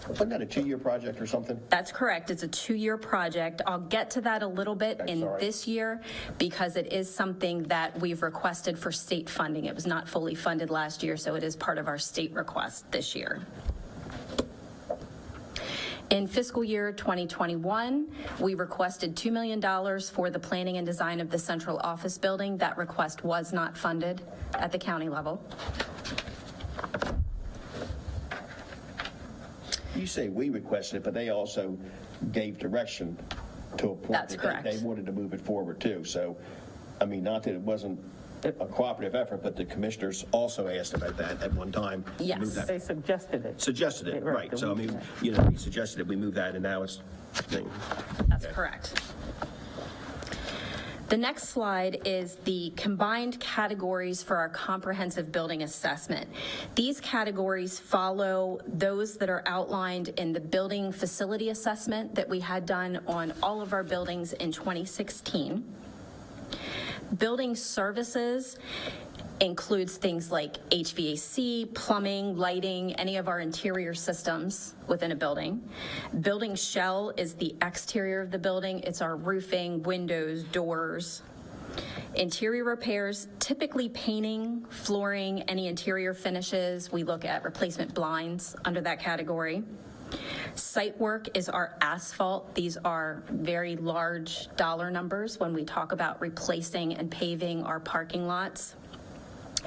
wasn't that a 2-year project or something? That's correct. It's a 2-year project. I'll get to that a little bit in this year because it is something that we've requested for state funding. It was not fully funded last year, so it is part of our state request this year. In fiscal year 2021, we requested $2 million for the planning and design of the central office building. That request was not funded at the county level. You say we requested it, but they also gave direction to a point. That's that correct. They wanted to move it forward too. So, I mean, not that it wasn't a cooperative effort, but the commissioners also asked about that at one time. Yes. Move that- They suggested it. Suggested it, Right, right. So, I mean, you know, he suggested that we move that, and now it's. That's correct. The next slide is the combined categories for our comprehensive building assessment. These categories follow those that are outlined in the building facility assessment that we had done on all of our buildings in 2016. Building services includes things like HVAC, plumbing, lighting, any of our interior systems within a building. Building shell is the exterior of the building. It's our roofing, windows, doors. Interior repairs, typically painting, flooring, any interior finishes. We look at replacement blinds under that category. Site work is our asphalt. These are very large dollar numbers when we talk about replacing and paving our parking lots.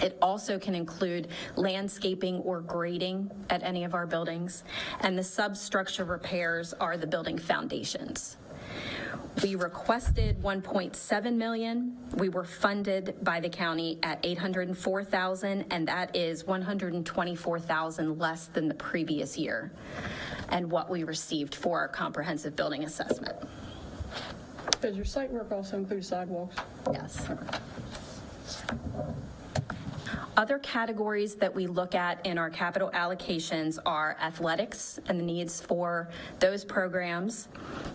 It also can include landscaping or grading at any of our buildings. And the substructure repairs are the building foundations. We requested 1.7 million. We were funded by the county at 804,000, and that is 124,000 less than the previous year and what we received for our comprehensive building assessment. Does your site work also include sidewalks? Yes. Other categories that we look at in our capital allocations are athletics and the needs for those programs,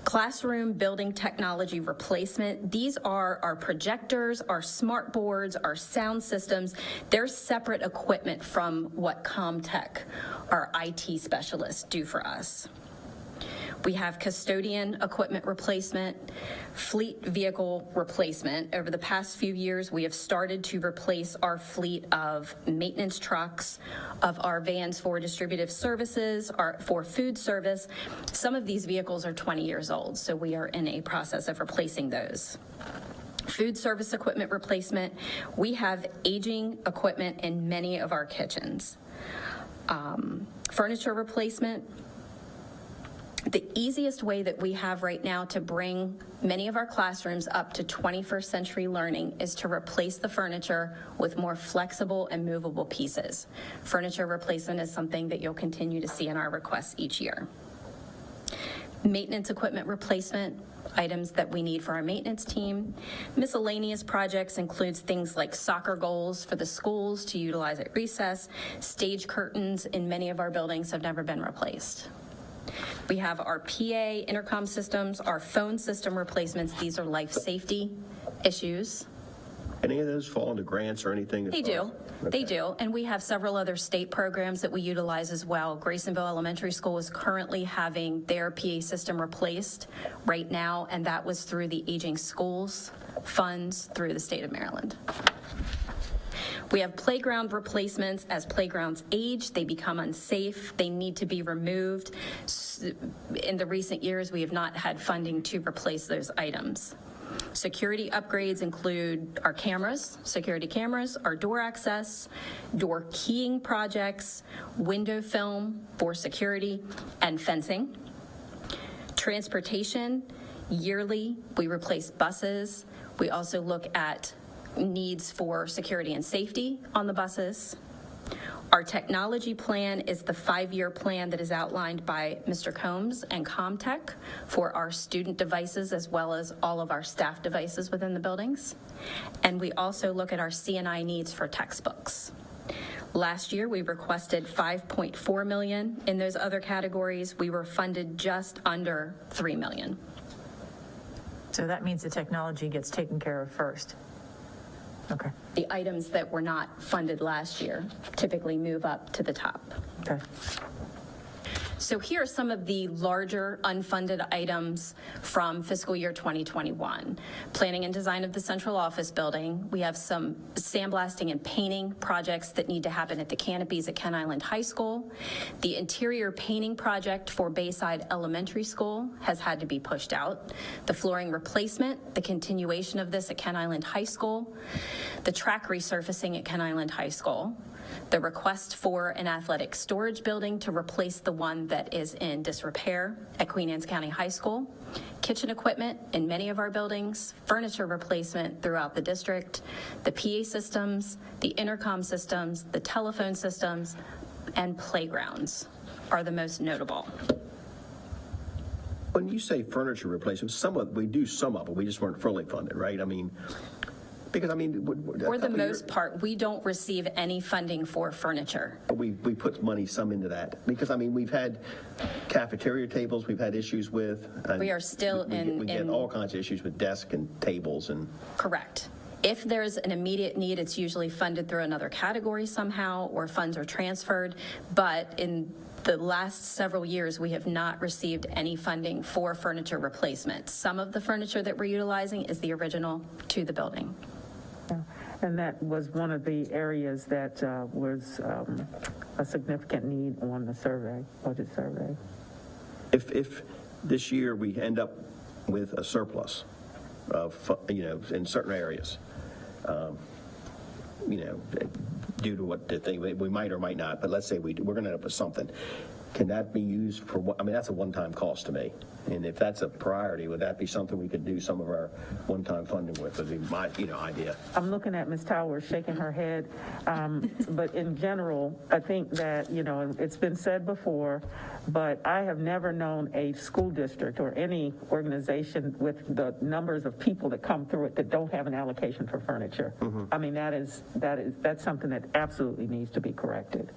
classroom building technology replacement. These are our projectors, our smart boards, our sound systems. They're separate equipment from what ComTech, our IT specialists, do for us. We have custodian equipment replacement, fleet vehicle replacement. Over the past few years, we have started to replace our fleet of maintenance trucks, of our vans for distributive services, for food service. Some of these vehicles are 20 years old, so we are in a process of replacing those. Food service equipment replacement. We have aging equipment in many of our kitchens. Furniture replacement. The easiest way that we have right now to bring many of our classrooms up to 21st century learning is to replace the furniture with more flexible and movable pieces. Furniture replacement is something that you'll continue to see in our requests each year. Maintenance equipment replacement, items that we need for our maintenance team. Miscellaneous projects includes things like soccer goals for the schools to utilize at recess. Stage curtains in many of our buildings have never been replaced. We have our PA intercom systems, our phone system replacements. These are life safety issues. Any of those fall into grants or anything? They do. They do. And we have several other state programs that we utilize as well. Graysonville Elementary School is currently having their PA system replaced right now, and that was through the Aging Schools funds through the state of Maryland. We have playground replacements. As playgrounds age, they become unsafe. They need to be removed. In the recent years, we have not had funding to replace those items. Security upgrades include our cameras, security cameras, our door access, door keying projects, window film for security, and fencing. Transportation, yearly, we replace buses. We also look at needs for security and safety on the buses. Our technology plan is the 5-year plan that is outlined by Mr. Combs and ComTech for our student devices as well as all of our staff devices within the buildings. And we also look at our C&I needs for textbooks. Last year, we requested $5.4 million. In those other categories, we were funded just under $3 million. So that means the technology gets taken care of first. Okay. The items that were not funded last year typically move up to the top. Okay. So here are some of the larger unfunded items from fiscal year 2021. Planning and design of the central office building. We have some sandblasting and painting projects that need to happen at the canopies at Ken Island High School. The interior painting project for Bayside Elementary School has had to be pushed out. The flooring replacement, the continuation of this at Ken Island High School. The track resurfacing at Ken Island High School. The request for an athletic storage building to replace the one that is in disrepair at Queen Anne's County High School, kitchen equipment in many of our buildings, furniture replacement throughout the district, the PA systems, the intercom systems, the telephone systems, and playgrounds are the most notable. When you say furniture replacement, we do some of it, we just weren't fully funded, right? I mean, because I mean, For the most part, we don't receive any funding for furniture. we put money some into that because I mean we've had cafeteria tables we've had issues with. And We are still we get in- all kinds of issues with desks and tables and. Correct. If there's an immediate need, it's usually funded through another category somehow, or funds are transferred. But in the last several years, we have not received any funding for furniture replacement. Some of the furniture that we're utilizing is the original to the building. And that was one of the areas that was a significant need on the survey, budget survey. If this year we end up with a surplus of, in certain areas, due to what the thing, we might or might not, but let's say we're going to end up with something. can that be used for, I mean, that's a one-time cost to me. And if that's a priority, would that be something we could do some of our one-time funding with, would be my, idea. I'm looking at Ms. Towers shaking her head, but in general, I think that, it's been said before, but I have never known a school district or any organization with the numbers of people that come through it that don't have an allocation for furniture. I mean, that's something that absolutely needs to be corrected.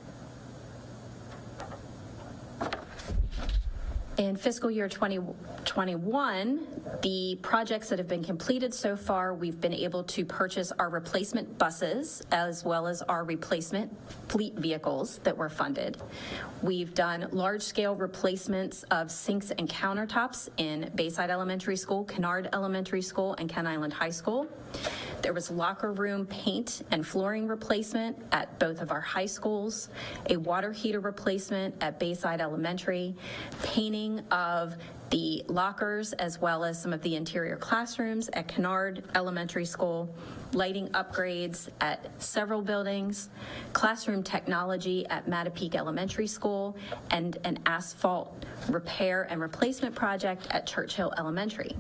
In fiscal year 2021, the projects that have been completed so far, we've been able to purchase our replacement buses as well as our replacement fleet vehicles that were funded. We've done large-scale replacements of sinks and countertops in Bayside Elementary School, Canard Elementary School, and Kent Island High School. There was locker room paint and flooring replacement at both of our high schools, a water heater replacement at Bayside Elementary, painting of the lockers as well as some of the interior classrooms at Canard Elementary School, lighting upgrades at several buildings, classroom technology at Mattapique Elementary School, and an asphalt repair and replacement project at Churchill Elementary.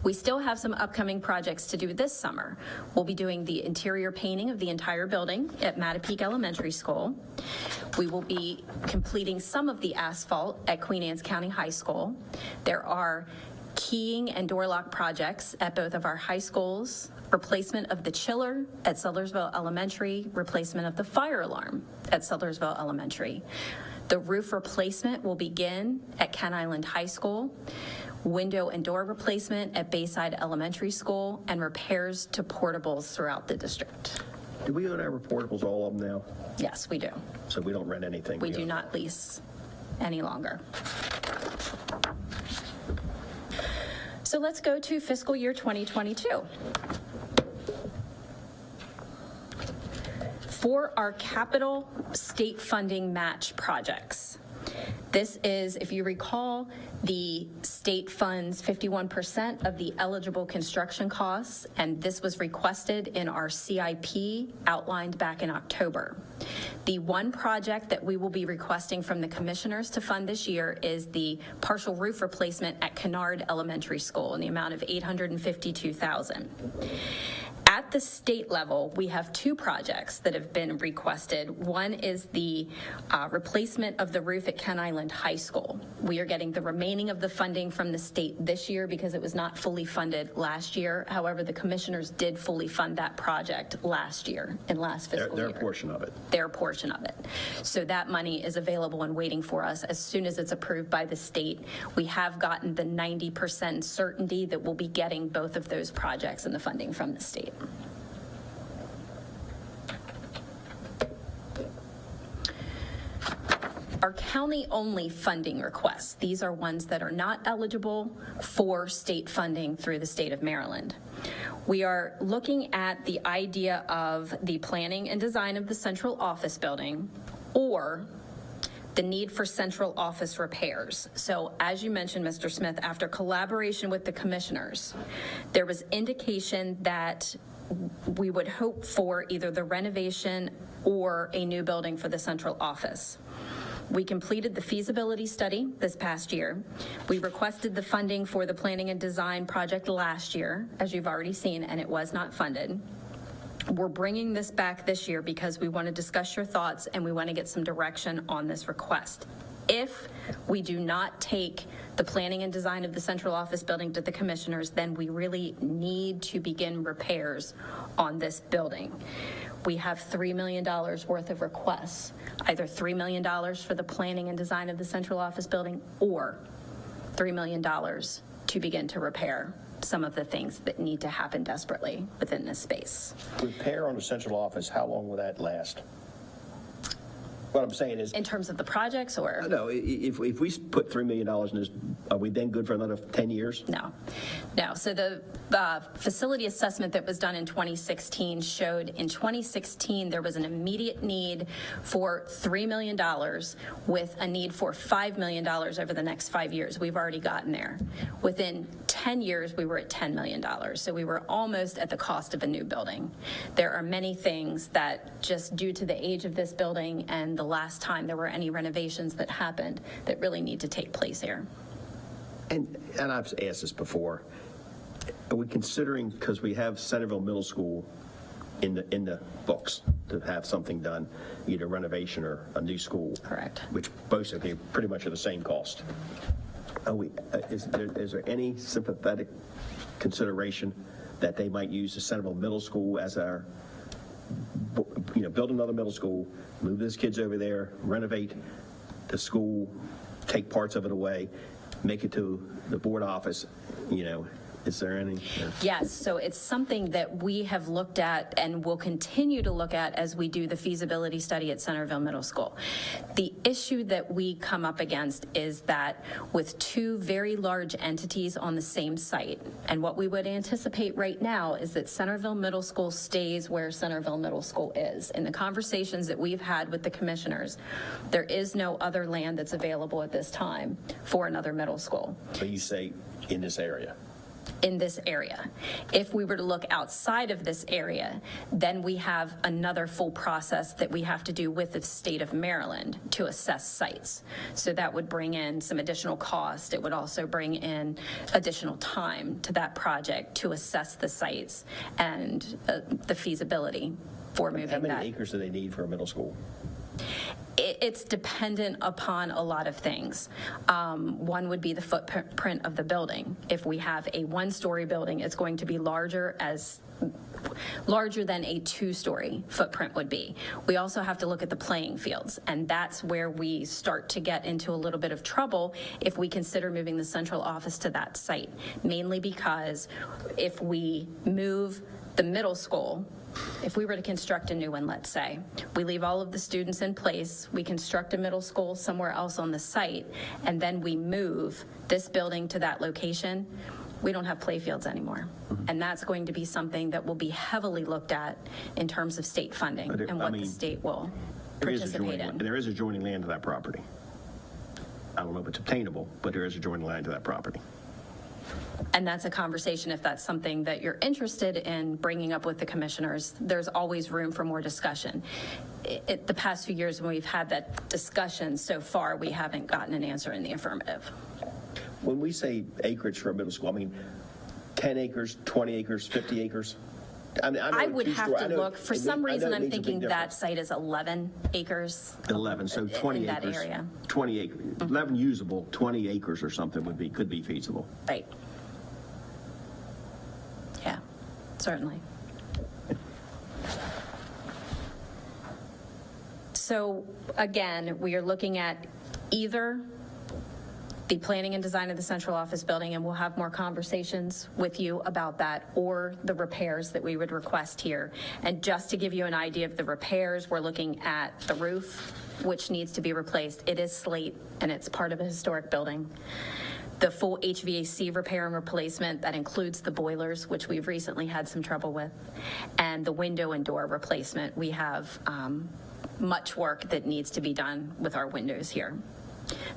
We still have some upcoming projects to do this summer. We'll be doing the interior painting of the entire building at Mattapique Elementary School. We will be completing some of the asphalt at Queen Anne's County High School. There are keying and door lock projects at both of our high schools, replacement of the chiller at Sudlersville Elementary, replacement of the fire alarm at Sudlersville Elementary. The roof replacement will begin at Kent Island High School. Window and door replacement at Bayside Elementary School, and repairs to portables throughout the district. Do we own our portables, all of them now? Yes, we do. So we don't rent anything? We do not lease any longer. So let's go to fiscal year 2022. For our capital state funding match projects, this is, if you recall, the state funds 51% of the eligible construction costs, and this was requested in our CIP outlined back in October. The one project that we will be requesting from the commissioners to fund this year is the partial roof replacement at Canard Elementary School in the amount of $852,000. At the state level, we have two projects that have been requested. One is the replacement of the roof at Kent Island High School. We are getting the remaining of the funding from the state this year because it was not fully funded last year. However, the commissioners did fully fund that project last year, in last fiscal year. Their portion of it. Their portion of it. So that money is available and waiting for us as soon as it's approved by the state. We have gotten the 90% certainty that we'll be getting both of those projects and the funding from the state. Our county-only funding requests, these are ones that are not eligible for state funding through the state of Maryland. We are looking at the idea of the planning and design of the central office building or the need for central office repairs. So as you mentioned, Mr. Smith, after collaboration with the commissioners, there was indication that we would hope for either the renovation or a new building for the central office. We completed the feasibility study this past year. We requested the funding for the planning and design project last year, as you've already seen, and it was not funded. We're bringing this back this year because we want to discuss your thoughts and we want to get some direction on this request. If we do not take the planning and design of the central office building to the commissioners, then we really need to begin repairs on this building. We have $3 million worth of requests, either $3 million for the planning and design of the central office building or $3 million to begin to repair some of the things that need to happen desperately within this space. Repair on the central office, how long will that last? What I'm saying is, In terms of the projects or? no, if we put $3 million in this, are we then good for another 10 years? No. So the facility assessment that was done in 2016 showed in 2016 there was an immediate need for $3 million with a need for $5 million over the next 5 years. We've already gotten there. Within 10 years, we were at $10 million. So we were almost at the cost of a new building. There are many things that just due to the age of this building and the last time there were any renovations that happened that really need to take place here. And I've asked this before, are we considering, because we have Centerville Middle School in the books to have something done, either renovation or a new school? Correct. Which both of them pretty much are the same cost. Is there any sympathetic consideration that they might use the Centerville Middle School as our, build another middle school, move those kids over there, renovate the school, take parts of it away, make it to the board office, is there any? Yes, so it's something that we have looked at and will continue to look at as we do the feasibility study at Centerville Middle School. The issue that we come up against is that with two very large entities on the same site, and what we would anticipate right now is that Centerville Middle School stays where Centerville Middle School is. In the conversations that we've had with the commissioners, there is no other land that's available at this time for another middle school. But you say in this area? In this area. If we were to look outside of this area, then we have another full process that we have to do with the state of Maryland to assess sites. So that would bring in some additional cost. It would also bring in additional time to that project to assess the sites and the feasibility for moving that. How many acres do they need for a middle school? It's dependent upon a lot of things. One would be the footprint of the building. If we have a one-story building, it's going to be larger than a two-story footprint would be. We also have to look at the playing fields, and that's where we start to get into a little bit of trouble if we consider moving the central office to that site, mainly because if we move the middle school, if we were to construct a new one, let's say, we leave all of the students in place, we construct a middle school somewhere else on the site, and then we move this building to that location, we don't have playfields anymore. And that's going to be something that will be heavily looked at in terms of state funding and what the state will participate in. There is adjoining land to that property. I don't know if it's obtainable, but there is adjoining land to that property. And that's a conversation, if that's something that you're interested in bringing up with the commissioners, there's always room for more discussion. The past few years when we've had that discussion so far, we haven't gotten an answer in the affirmative. When we say acreage for a middle school, I mean 10 acres, 20 acres, 50 acres? I would have to look. For some reason, I'm thinking that site is 11 acres. 11, so 20 in acres. that area. 20 acres, 11 usable, 20 acres or something could be feasible. Right. Yeah, certainly. So again, we are looking at either the planning and design of the central office building, and we'll have more conversations with you about that, or the repairs that we would request here. And just to give you an idea of the repairs, we're looking at the roof, which needs to be replaced. It is slate, and it's part of a historic building. The full HVAC repair and replacement, that includes the boilers, which we've recently had some trouble with, and the window and door replacement. We have much work that needs to be done with our windows here.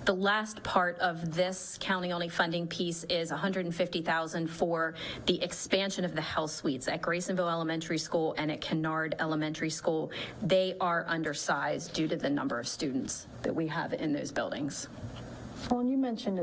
The last part of this county-only funding piece is $150,000 for the expansion of the health suites at Graysonville Elementary School and at Canard Elementary School. They are undersized due to the number of students that we have in those buildings. Well, and you mentioned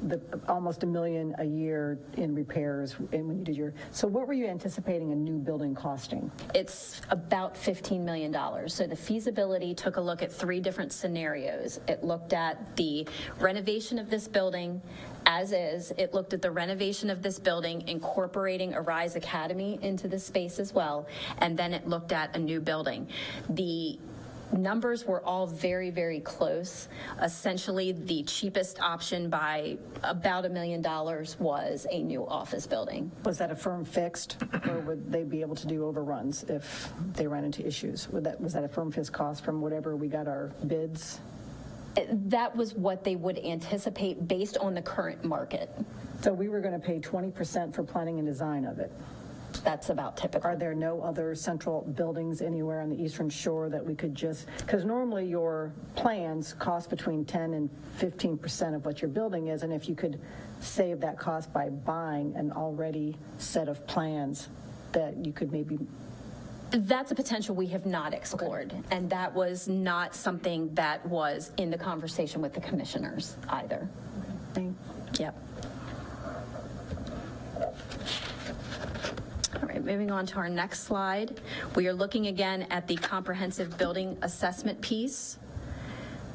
the almost $1 million a year in repairs, and when you did so what were you anticipating a new building costing? It's about $15 million. So the feasibility took a look at 3 different scenarios. It looked at the renovation of this building as is. It looked at the renovation of this building, incorporating Arise Academy into the space as well, and then it looked at a new building. The numbers were all very, very close. Essentially, the cheapest option by about $1 million was a new office building. Was that a firm fixed, or would they be able to do overruns if they ran into issues? Was that a firm fixed cost from whatever we got our bids? That was what they would anticipate based on the current market. So we were going to pay 20% for planning and design of it. That's about typical. Are there no other central buildings anywhere on the Eastern Shore that we could just, because normally your plans cost between 10 and 15% of what your building is, and if you could save that cost by buying an already set of plans, that you could maybe That's a potential we have not explored, and that was not something that was in the conversation with the commissioners either. Yep. All right, moving on to our next slide. We are looking again at the comprehensive building assessment piece.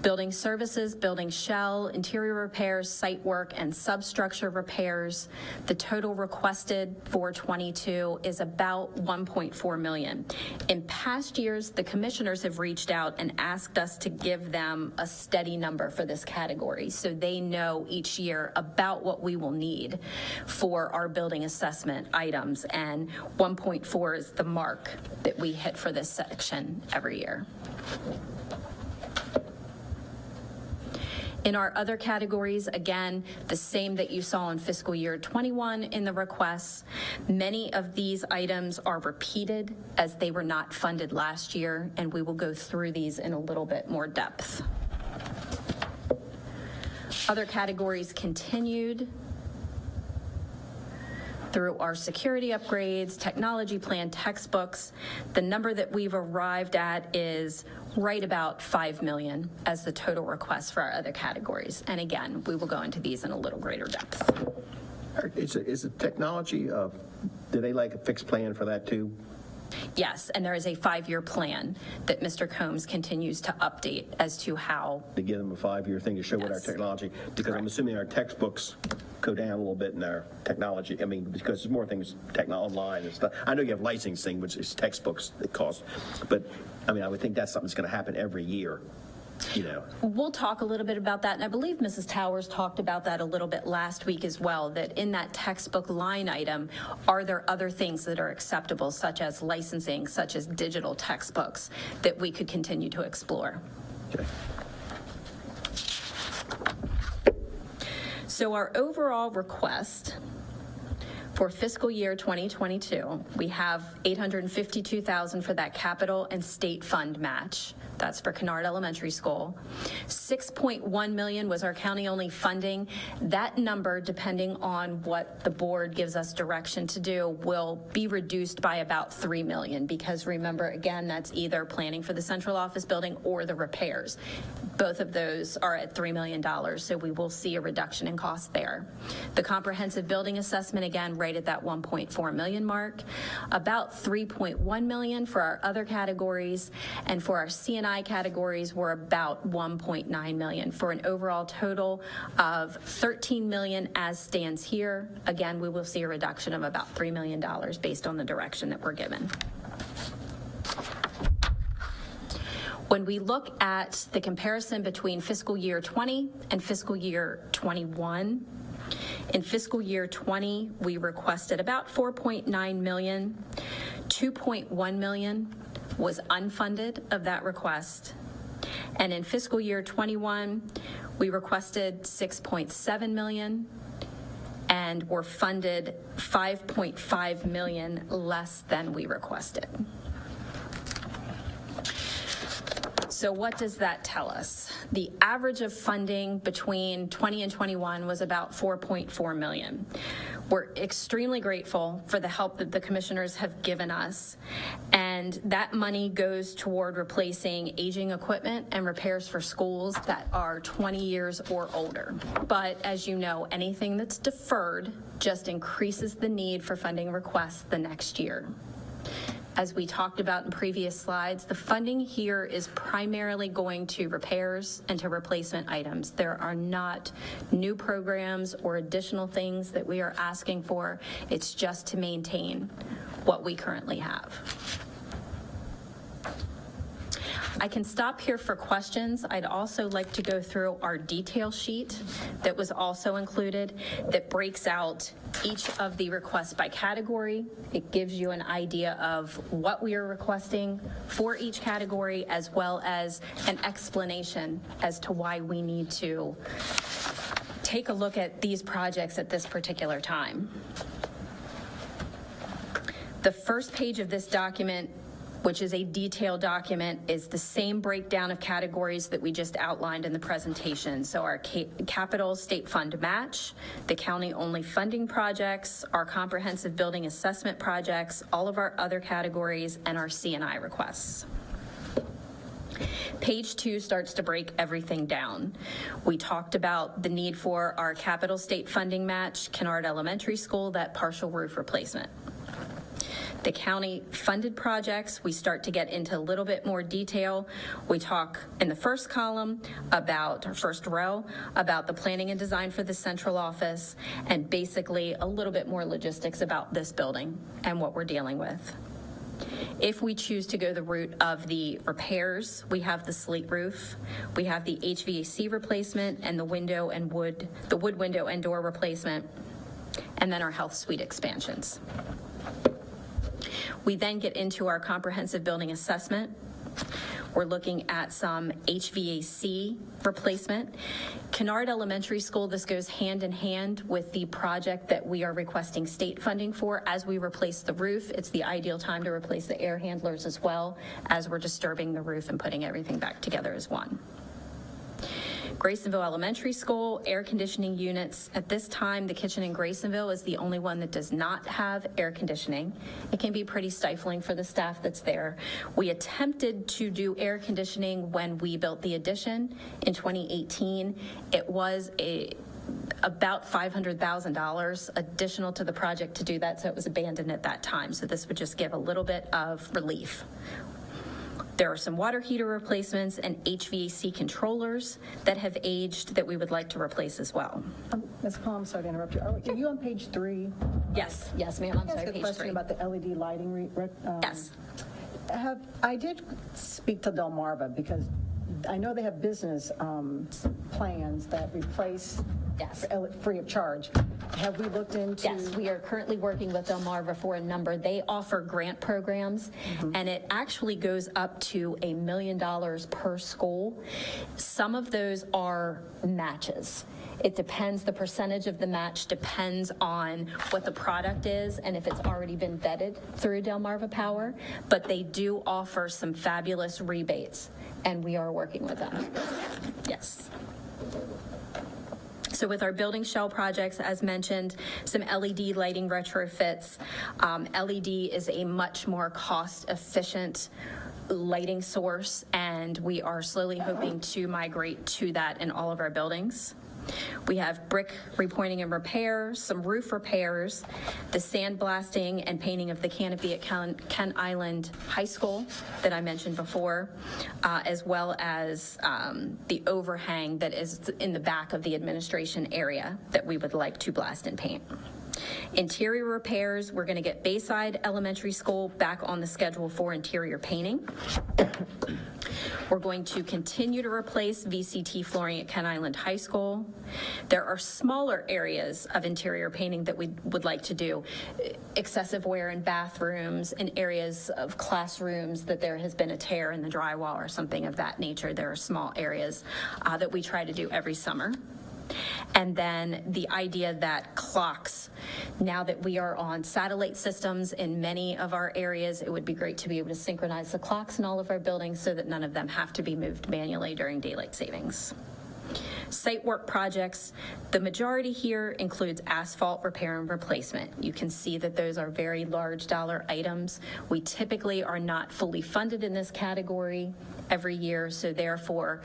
Building services, building shell, interior repairs, site work, and substructure repairs. The total requested for 22 is about 1.4 million. In past years, the commissioners have reached out and asked us to give them a steady number for this category, so they know each year about what we will need for our building assessment items, and 1.4 is the mark that we hit for this section every year. In our other categories, again, the same that you saw in fiscal year 21 in the requests. Many of these items are repeated as they were not funded last year, and we will go through these in a little bit more depth. Other categories continued through our security upgrades, technology plan, textbooks. The number that we've arrived at is right about 5 million as the total request for our other categories. And again, we will go into these in a little greater depth. Is it technology, do they like a fixed plan for that too? Yes, and there is a 5-year plan that Mr. Combs continues to update as to how. To give them a 5-year thing to show what our Yes. technology, because Correct. I'm assuming our textbooks go down a little bit in our technology. I mean, because there's more things online and stuff. I know you have licensing, which is textbooks that cost, but I mean, I would think that's something that's going to happen every year, you know. We'll talk a little bit about that, and I believe Mrs. Towers talked about that a little bit last week as well, that in that textbook line item, are there other things that are acceptable, such as licensing, such as digital textbooks, that we could continue to explore? Okay. So our overall request for fiscal year 2022, we have $852,000 for that capital and state fund match. That's for Canard Elementary School. $6.1 million was our county-only funding. That number, depending on what the board gives us direction to do, will be reduced by about $3 million, because remember, again, that's either planning for the central office building or the repairs. Both of those are at $3 million, so we will see a reduction in cost there. The comprehensive building assessment, again, right at that 1.4 million mark. About 3.1 million for our other categories, and for our C&I categories, we're about 1.9 million, for an overall total of 13 million as stands here. Again, we will see a reduction of about $3 million based on the direction that we're given. When we look at the comparison between fiscal year 20 and fiscal year 21, in fiscal year 20, we requested about 4.9 million. 2.1 million was unfunded of that request. And in fiscal year 21, we requested 6.7 million and were funded 5.5 million less than we requested. So what does that tell us? The average of funding between 20 and 21 was about 4.4 million. We're extremely grateful for the help that the commissioners have given us, and that money goes toward replacing aging equipment and repairs for schools that are 20 years or older. But as you know, anything that's deferred just increases the need for funding requests the next year. As we talked about in previous slides, the funding here is primarily going to repairs and to replacement items. There are not new programs or additional things that we are asking for. It's just to maintain what we currently have. I can stop here for questions. I'd also like to go through our detail sheet that was also included that breaks out each of the requests by category. It gives you an idea of what we are requesting for each category, as well as an explanation as to why we need to take a look at these projects at this particular time. The first page of this document which is a detailed document, is the same breakdown of categories that we just outlined in the presentation. So our capital state fund match, the county-only funding projects, our comprehensive building assessment projects, all of our other categories, and our C&I requests. Page 2 starts to break everything down. We talked about the need for our capital state funding match, Canard Elementary School, that partial roof replacement. The county funded projects, we start to get into a little bit more detail. We talk in the first column about, or first row, about the planning and design for the central office, and basically a little bit more logistics about this building and what we're dealing with. If we choose to go the route of the repairs, we have the slate roof, we have the HVAC replacement, and the wood window and door replacement, and then our health suite expansions. We then get into our comprehensive building assessment. We're looking at some HVAC replacement. Canard Elementary School, this goes hand in hand with the project that we are requesting state funding for. As we replace the roof, it's the ideal time to replace the air handlers as well, as we're disturbing the roof and putting everything back together as one. Graysonville Elementary School, air conditioning units. At this time, the kitchen in Graysonville is the only one that does not have air conditioning. It can be pretty stifling for the staff that's there. We attempted to do air conditioning when we built the addition in 2018. It was about $500,000 additional to the project to do that, so it was abandoned at that time. So this would just give a little bit of relief. There are some water heater replacements and HVAC controllers that have aged that we would like to replace as well. Ms. Palm, sorry to interrupt you. Are you on page 3? Yes, ma'am, I'm sorry, Can I ask a page question 3. about the LED lighting? Yes. I did speak to Delmarva because I know they have business plans that replace Yes. free of charge. Have we looked into? Yes, we are currently working with Delmarva for a number. They offer grant programs, and it actually goes up to $1 million per school. Some of those are matches. It depends, the percentage of the match depends on what the product is and if it's already been vetted through Delmarva Power, but they do offer some fabulous rebates, and we are working with them. Yes. So with our building shell projects, as mentioned, some LED lighting retrofits. LED is a much more cost-efficient lighting source, and we are slowly hoping to migrate to that in all of our buildings. We have brick repointing and repair, some roof repairs, the sandblasting and painting of the canopy at Kent Island High School that I mentioned before, as well as the overhang that is in the back of the administration area that we would like to blast and paint. Interior repairs, we're going to get Bayside Elementary School back on the schedule for interior painting. We're going to continue to replace VCT flooring at Kent Island High School. There are smaller areas of interior painting that we would like to do. Excessive wear in bathrooms, in areas of classrooms that there has been a tear in the drywall or something of that nature. There are small areas that we try to do every summer. And then the idea that clocks, now that we are on satellite systems in many of our areas, it would be great to be able to synchronize the clocks in all of our buildings so that none of them have to be moved manually during daylight savings. Site work projects, the majority here includes asphalt repair and replacement. You can see that those are very large dollar items. We typically are not fully funded in this category every year, so therefore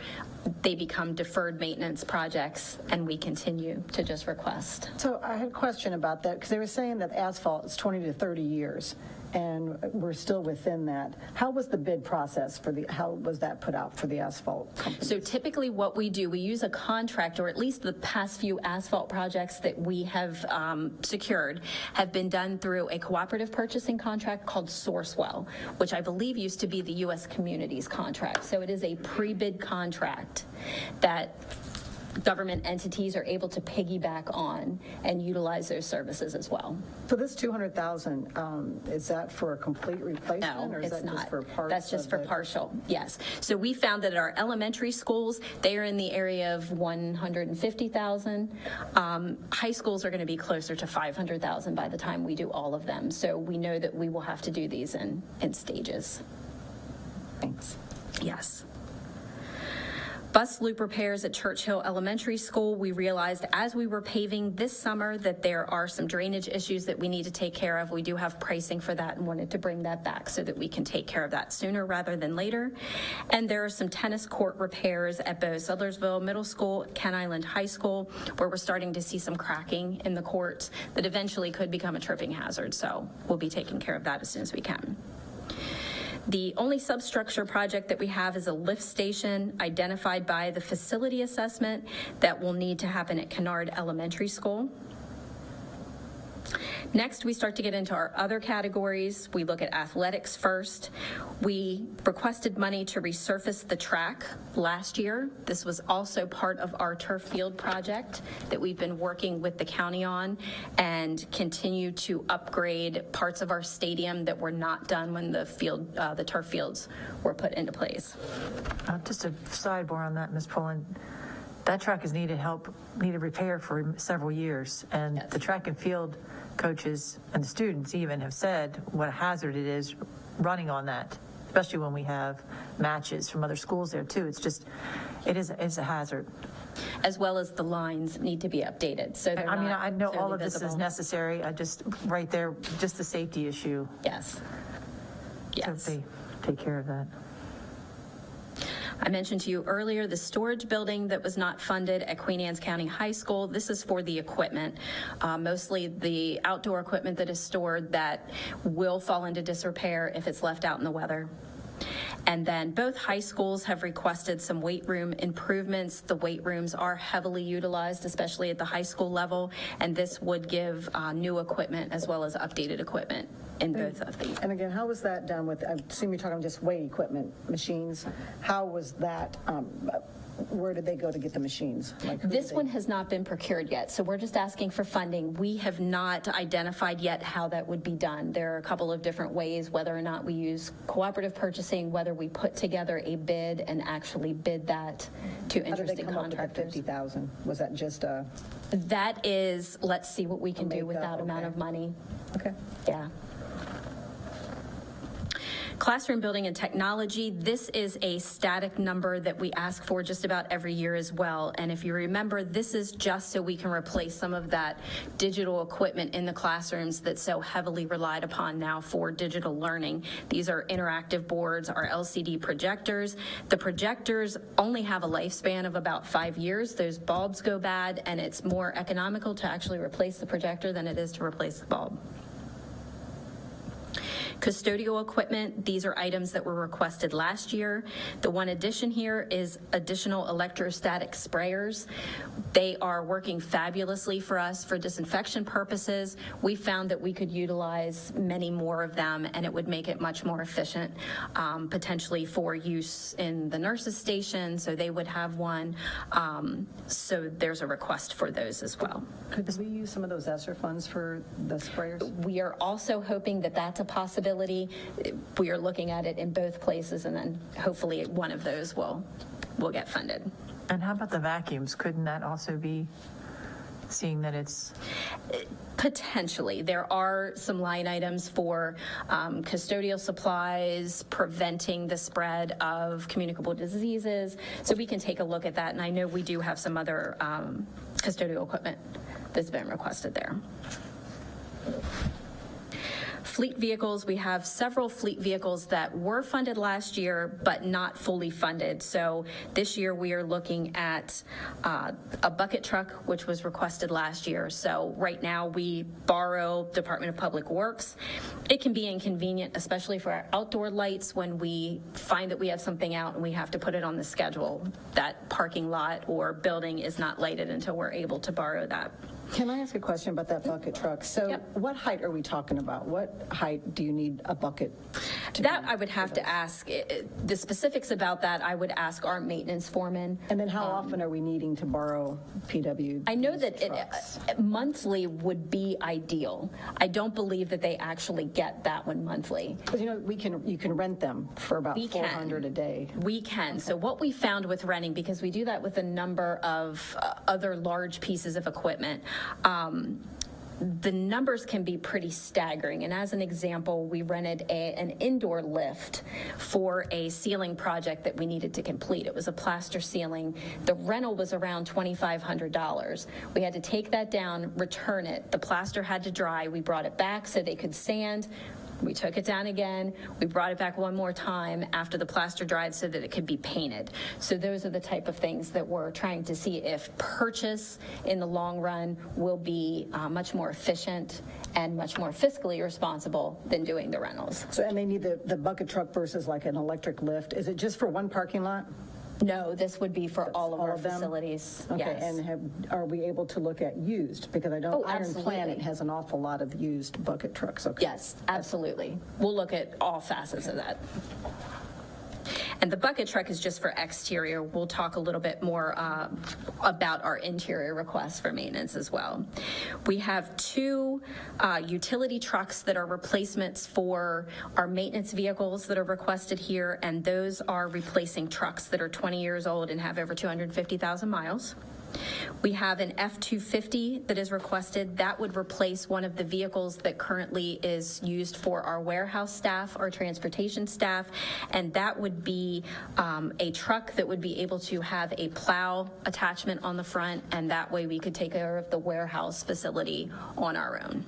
they become deferred maintenance projects, and we continue to just request. So I had a question about that because they were saying that asphalt is 20 to 30 years. And we're still within that. How was the bid process how was that put out for the asphalt company? So typically what we do, we use a contract, or at least the past few asphalt projects that we have secured have been done through a cooperative purchasing contract called Sourcewell, which I believe used to be the U.S. Communities contract. So it is a pre-bid contract that government entities are able to piggyback on and utilize those services as well. So this $200,000, is that for a complete replacement? No, or is it's that not. Just for parts That's just of for it? partial, yes. So we found that at our elementary schools, they are in the area of $150,000. High schools are going to be closer to $500,000 by the time we do all of them. So we know that we will have to do these in stages. Thanks. Yes. Bus loop repairs at Churchill Elementary School. We realized as we were paving this summer that there are some drainage issues that we need to take care of. We do have pricing for that and wanted to bring that back so that we can take care of that sooner rather than later. And there are some tennis court repairs at both Sudlersville Middle School, Ken Island High School, where we're starting to see some cracking in the courts that eventually could become a tripping hazard. So we'll be taking care of that as soon as we can. The only substructure project that we have is a lift station identified by the facility assessment that will need to happen at Canard Elementary School. Next, we start to get into our other categories. We look at athletics first. We requested money to resurface the track last year. This was also part of our turf field project that we've been working with the county on and continue to upgrade parts of our stadium that were not done when the turf fields were put into place. Just a sidebar on that, Ms. Pullen. That track has needed repair for several years, and Yes. the track and field coaches and the students even have said what a hazard it is running on that, especially when we have matches from other schools there too. It's a hazard. As well as the lines need to be updated, so they're I mean, not I know all clearly of this is visible. necessary. I just, right there, just the safety issue. Yes. So Yes. they take care of that. I mentioned to you earlier the storage building that was not funded at Queen Anne's County High School. This is for the equipment, mostly the outdoor equipment that is stored that will fall into disrepair if it's left out in the weather. And then both high schools have requested some weight room improvements. The weight rooms are heavily utilized, especially at the high school level, and this would give new equipment as well as updated equipment in both of these. And again, how was that done with, I assume you're talking just weight equipment, machines. How was that, where did they go to get the machines? Like, who did This they- one has not been procured yet, so we're just asking for funding. We have not identified yet how that would be done. There are a couple of different ways, whether or not we use cooperative purchasing, whether we put together a bid and actually bid that to How did they interested come up with the contractors. 50,000? Was that just a, That is, let's see what we can do with makeup, that amount okay. of money. okay. Yeah. Classroom building and technology, this is a static number that we ask for just about every year as well. And if you remember, this is just so we can replace some of that digital equipment in the classrooms that's so heavily relied upon now for digital learning. These are interactive boards, our LCD projectors. The projectors only have a lifespan of about 5 years. Those bulbs go bad, and it's more economical to actually replace the projector than it is to replace the bulb. Custodial equipment, these are items that were requested last year. The one addition here is additional electrostatic sprayers. They are working fabulously for us for disinfection purposes. We found that we could utilize many more of them, and it would make it much more efficient, potentially for use in the nurses' station, so they would have one. So there's a request for those as well. Could we use some of those ESSER funds for the sprayers? We are also hoping that that's a possibility. We are looking at it in both places, and then hopefully one of those will get funded. And how about the vacuums? Couldn't that also be, seeing that it's, Potentially. There are some line items for custodial supplies, preventing the spread of communicable diseases. So we can take a look at that, and I know we do have some other custodial equipment that's been requested there. Fleet vehicles, we have several fleet vehicles that were funded last year, but not fully funded. So this year we are looking at a bucket truck, which was requested last year. So right now we borrow Department of Public Works. It can be inconvenient, especially for our outdoor lights, when we find that we have something out and we have to put it on the schedule. That parking lot or building is not lighted until we're able to borrow that. Can I ask a question about that bucket truck? So Yep. what height are we talking about? What height do you need a bucket to That be? I would have to ask, the specifics about that, I would ask our maintenance foreman. And then how often are we needing to borrow PW? I know that trucks? monthly would be ideal. I don't believe that they actually get that one monthly. Because, you know, you can rent them for about We can. $400 a day. We can. So what we found with renting, because we do that with a number of other large pieces of equipment, the numbers can be pretty staggering. And as an example, we rented an indoor lift for a ceiling project that we needed to complete. It was a plaster ceiling. The rental was around $2,500. We had to take that down, return it. The plaster had to dry. We brought it back so they could sand. We took it down again. We brought it back one more time after the plaster dried so that it could be painted. So those are the type of things that we're trying to see if purchase in the long run will be much more efficient and much more fiscally responsible than doing the rentals. So, and they need the bucket truck versus like an electric lift. Is it just for one parking lot? No, this would be for all of All our of them? facilities. Okay, Yes. and are we able to look at used? Because I know Oh, Iron absolutely. Planet has an awful lot of used bucket trucks. Okay. Yes, absolutely. We'll look at all facets of that. And the bucket truck is just for exterior. We'll talk a little bit more about our interior requests for maintenance as well. We have 2 utility trucks that are replacements for our maintenance vehicles that are requested here, and those are replacing trucks that are 20 years old and have over 250,000 miles. We have an F-250 that is requested. That would replace one of the vehicles that currently is used for our warehouse staff, our transportation staff, and that would be a truck that would be able to have a plow attachment on the front, and that way we could take care of the warehouse facility on our own.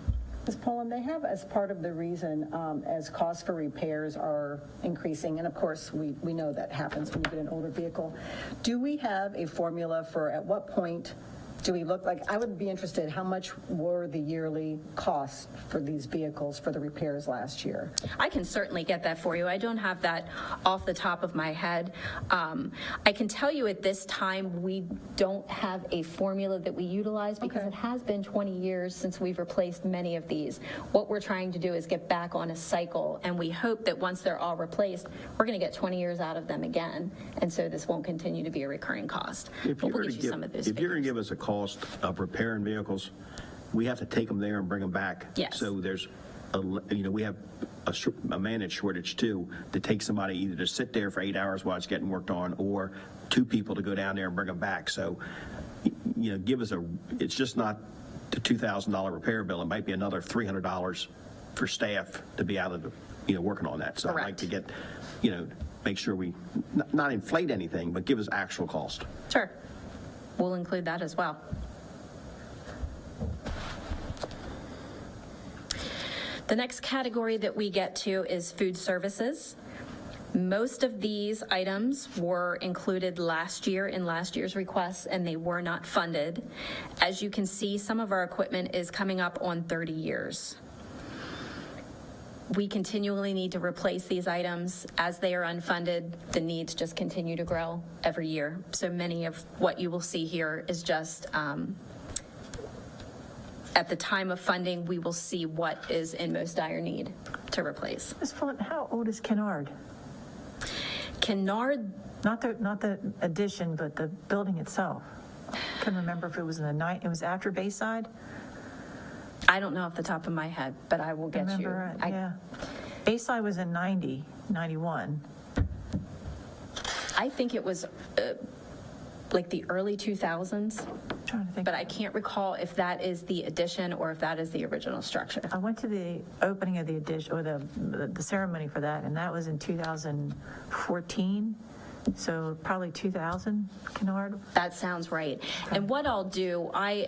Ms. Pullen, they have, as part of the reason, as costs for repairs are increasing, and of course, we know that happens when you get an older vehicle, do we have a formula for at what point do we look like, I would be interested, how much were the yearly costs for these vehicles for the repairs last year? I can certainly get that for you. I don't have that off the top of my head. I can tell you at this time, we don't have a formula that we utilize because Okay. it has been 20 years since we've replaced many of these. What we're trying to do is get back on a cycle, and we hope that once they're all replaced, we're going to get 20 years out of them again, and so this won't continue to be a recurring cost. If But you're we'll going get you some of those to give figures. us a cost of repairing vehicles, we have to take them there and bring them back. Yes. So there's, we have a managed shortage too, to take somebody either to sit there for 8 hours while it's getting worked on, or 2 people to go down there and bring them back. So, give us it's just not the $2,000 repair bill. It might be another $300 for staff to be out of the, working on that. So I'd like Correct. to get, make sure we not inflate anything, but give us actual cost. Sure. We'll include that as well. The next category that we get to is food services. Most of these items were included last year in last year's requests, and they were not funded. As you can see, some of our equipment is coming up on 30 years. We continually need to replace these items. As they are unfunded, the needs just continue to grow every year. So many of what you will see here is just at the time of funding, we will see what is in most dire need to replace. Ms. Pullen, how old is Canard? Canard, Not the addition, but the building itself. Couldn't remember if it was in the night, it was after Bayside? I don't know off the top of my head, but I will get you. Remember, yeah. Bayside was in 91. I think it was like the early 2000s, Trying to think. but I can't recall if that is the addition or if that is the original structure. I went to the opening of the addition, or the ceremony for that, and that was in 2014. So probably 2000, Canard. That sounds right. And what I'll do, I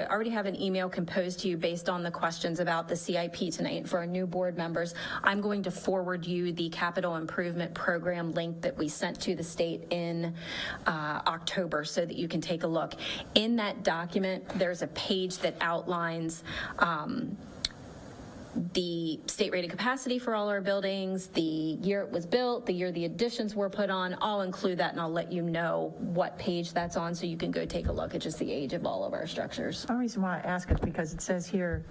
already have an email composed to you based on the questions about the CIP tonight for our new board members. I'm going to forward you the capital improvement program link that we sent to the state in October so that you can take a look. In that document, there's a page that outlines the state rated capacity for all our buildings, the year it was built, the year the additions were put on. I'll include that, and I'll let you know what page that's on so you can go take a look at just the age of all of our structures. The only reason why I ask is because it says here,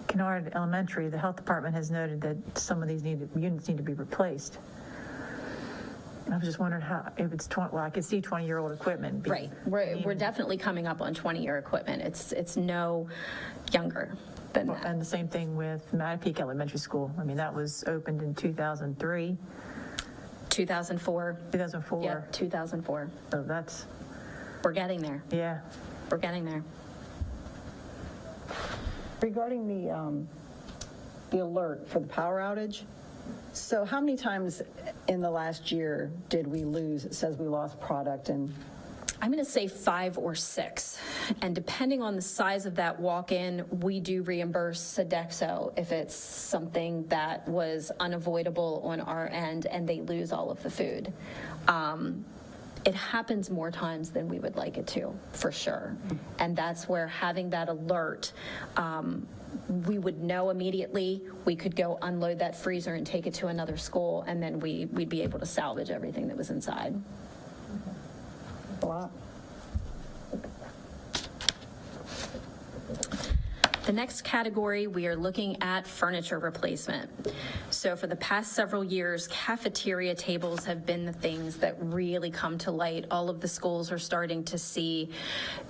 Canard Elementary, the health department has noted that some of these units need to be replaced. I was just wondering if it's 20, well, I could see 20-year-old equipment. Right. We're definitely coming up on 20-year equipment. It's no younger than that. And the same thing with Mattapique Elementary School. I mean, that was opened in 2003, 2004. 2004. Yep, 2004. So that's, We're getting there. yeah. We're getting there. Regarding the alert for the power outage, so how many times in the last year did we lose, it says we lost product and I'm going to say 5 or 6. And depending on the size of that walk-in, we do reimburse Sodexo if it's something that was unavoidable on our end and they lose all of the food. It happens more times than we would like it to, for sure. And that's where having that alert, we would know immediately. We could go unload that freezer and take it to another school, and then we'd be able to salvage everything that was inside. a lot? The next category, we are looking at furniture replacement. So for the past several years, cafeteria tables have been the things that really come to light. All of the schools are starting to see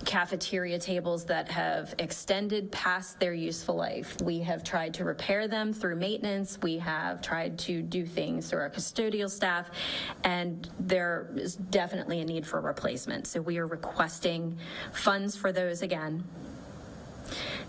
cafeteria tables that have extended past their useful life. We have tried to repair them through maintenance. We have tried to do things through our custodial staff, and there is definitely a need for a replacement. So we are requesting funds for those again.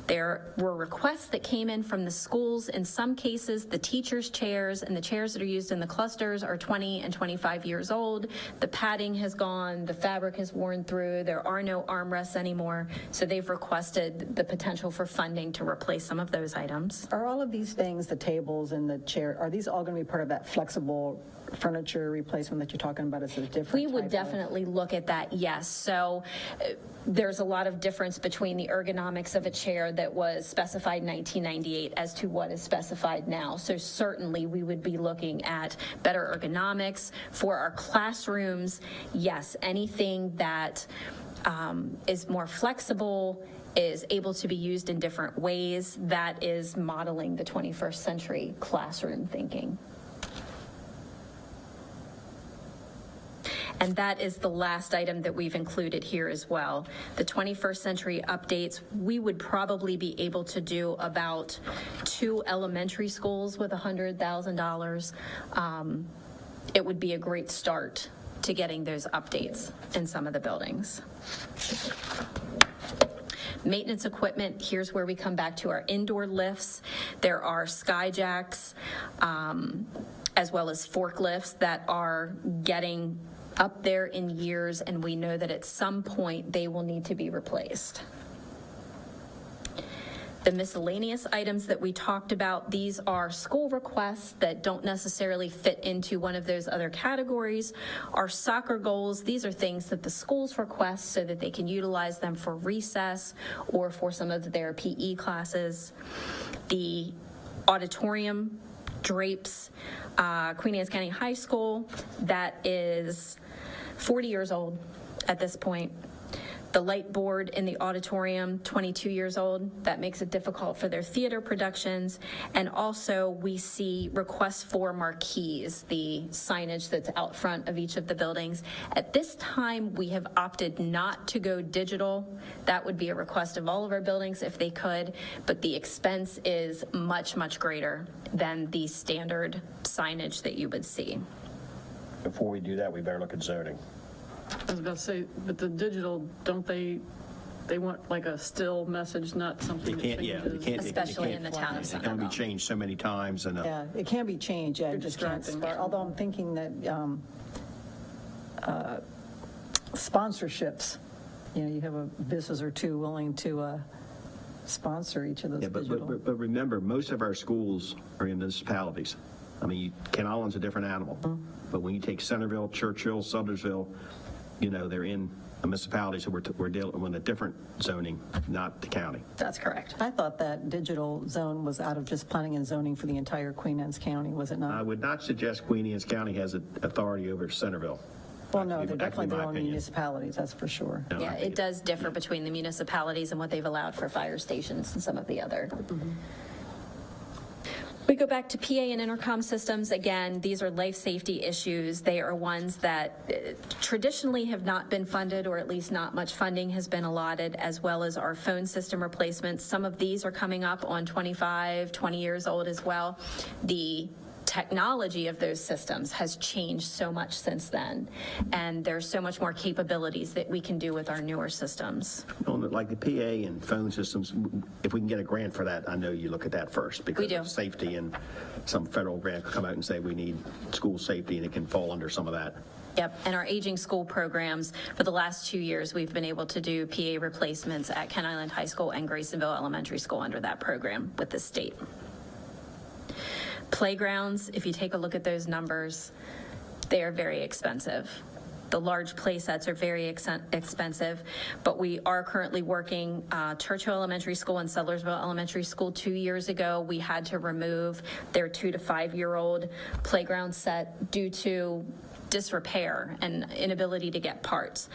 There were requests that came in from the schools. In some cases, the teachers' chairs and the chairs that are used in the clusters are 20 and 25 years old. The padding has gone, the fabric has worn through, there are no armrests anymore. So they've requested the potential for funding to replace some of those items. Are all of these things, the tables and the chair, are these all going to be part of that flexible furniture replacement that you're talking about? Is it a different We would type of- definitely look at that, yes. So there's a lot of difference between the ergonomics of a chair that was specified in 1998 as to what is specified now. So certainly we would be looking at better ergonomics for our classrooms. Yes, anything that is more flexible, is able to be used in different ways, that is modeling the 21st century classroom thinking. And that is the last item that we've included here as well. The 21st century updates, we would probably be able to do about 2 elementary schools with $100,000. It would be a great start to getting those updates in some of the buildings. Maintenance equipment, here's where we come back to our indoor lifts. There are skyjacks, as well as forklifts that are getting up there in years, and we know that at some point they will need to be replaced. The miscellaneous items that we talked about, these are school requests that don't necessarily fit into one of those other categories. Our soccer goals, these are things that the schools request so that they can utilize them for recess or for some of their PE classes. The auditorium drapes, Queen Anne's County High School, that is 40 years old at this point. The light board in the auditorium, 22 years old. That makes it difficult for their theater productions. And also we see requests for marquees, the signage that's out front of each of the buildings. At this time, we have opted not to go digital. That would be a request of all of our buildings if they could, but the expense is much, much greater than the standard signage that you would see. Before we do that, we better look at zoning. I was about to say, but the digital, don't they want like a still message, not something that changes? Especially in the town of It can be Centerville. changed so many times, and Yeah, it can be changed, yeah, it just can't distracting. start. Although I'm thinking that sponsorships, you have a business or two willing to sponsor each of those yeah, digital. but remember, most of our schools are in municipalities. I mean, Ken Island's a different animal, but when you take Centerville, Churchill, Substructure, they're in a municipality, so we're dealing with a different zoning, not the county. That's correct. I thought that digital zone was out of just planning and zoning for the entire Queen Anne's County, was it not? I would not suggest Queen Anne's County has authority over Centerville. Well, no, That they're would be definitely my their own opinion. municipalities, that's for sure. No, I Yeah, think it does differ between the municipalities and what they've allowed for fire stations and some of the other. We go back to PA and intercom systems. Again, these are life safety issues. They are ones that traditionally have not been funded, or at least not much funding has been allotted, as well as our phone system replacements. Some of these are coming up on 20 years old as well. The technology of those systems has changed so much since then, and there's so much more capabilities that we can do with our newer systems. Like the PA and phone systems, if we can get a grant for that, I know you look at that first because do. of safety, and some federal grant could come out and say we need school safety, and it can fall under some of that. Yep, and our aging school programs, for the last 2 years, we've been able to do PA replacements at Kent Island High School and Graysonville Elementary School under that program with the state. Playgrounds, if you take a look at those numbers, they are very expensive. The large play sets are very expensive, but we are currently working Churchill Elementary School and Sudlersville Elementary School 2 years ago. We had to remove their 2 to 5 year old playground set due to disrepair and inability to get parts.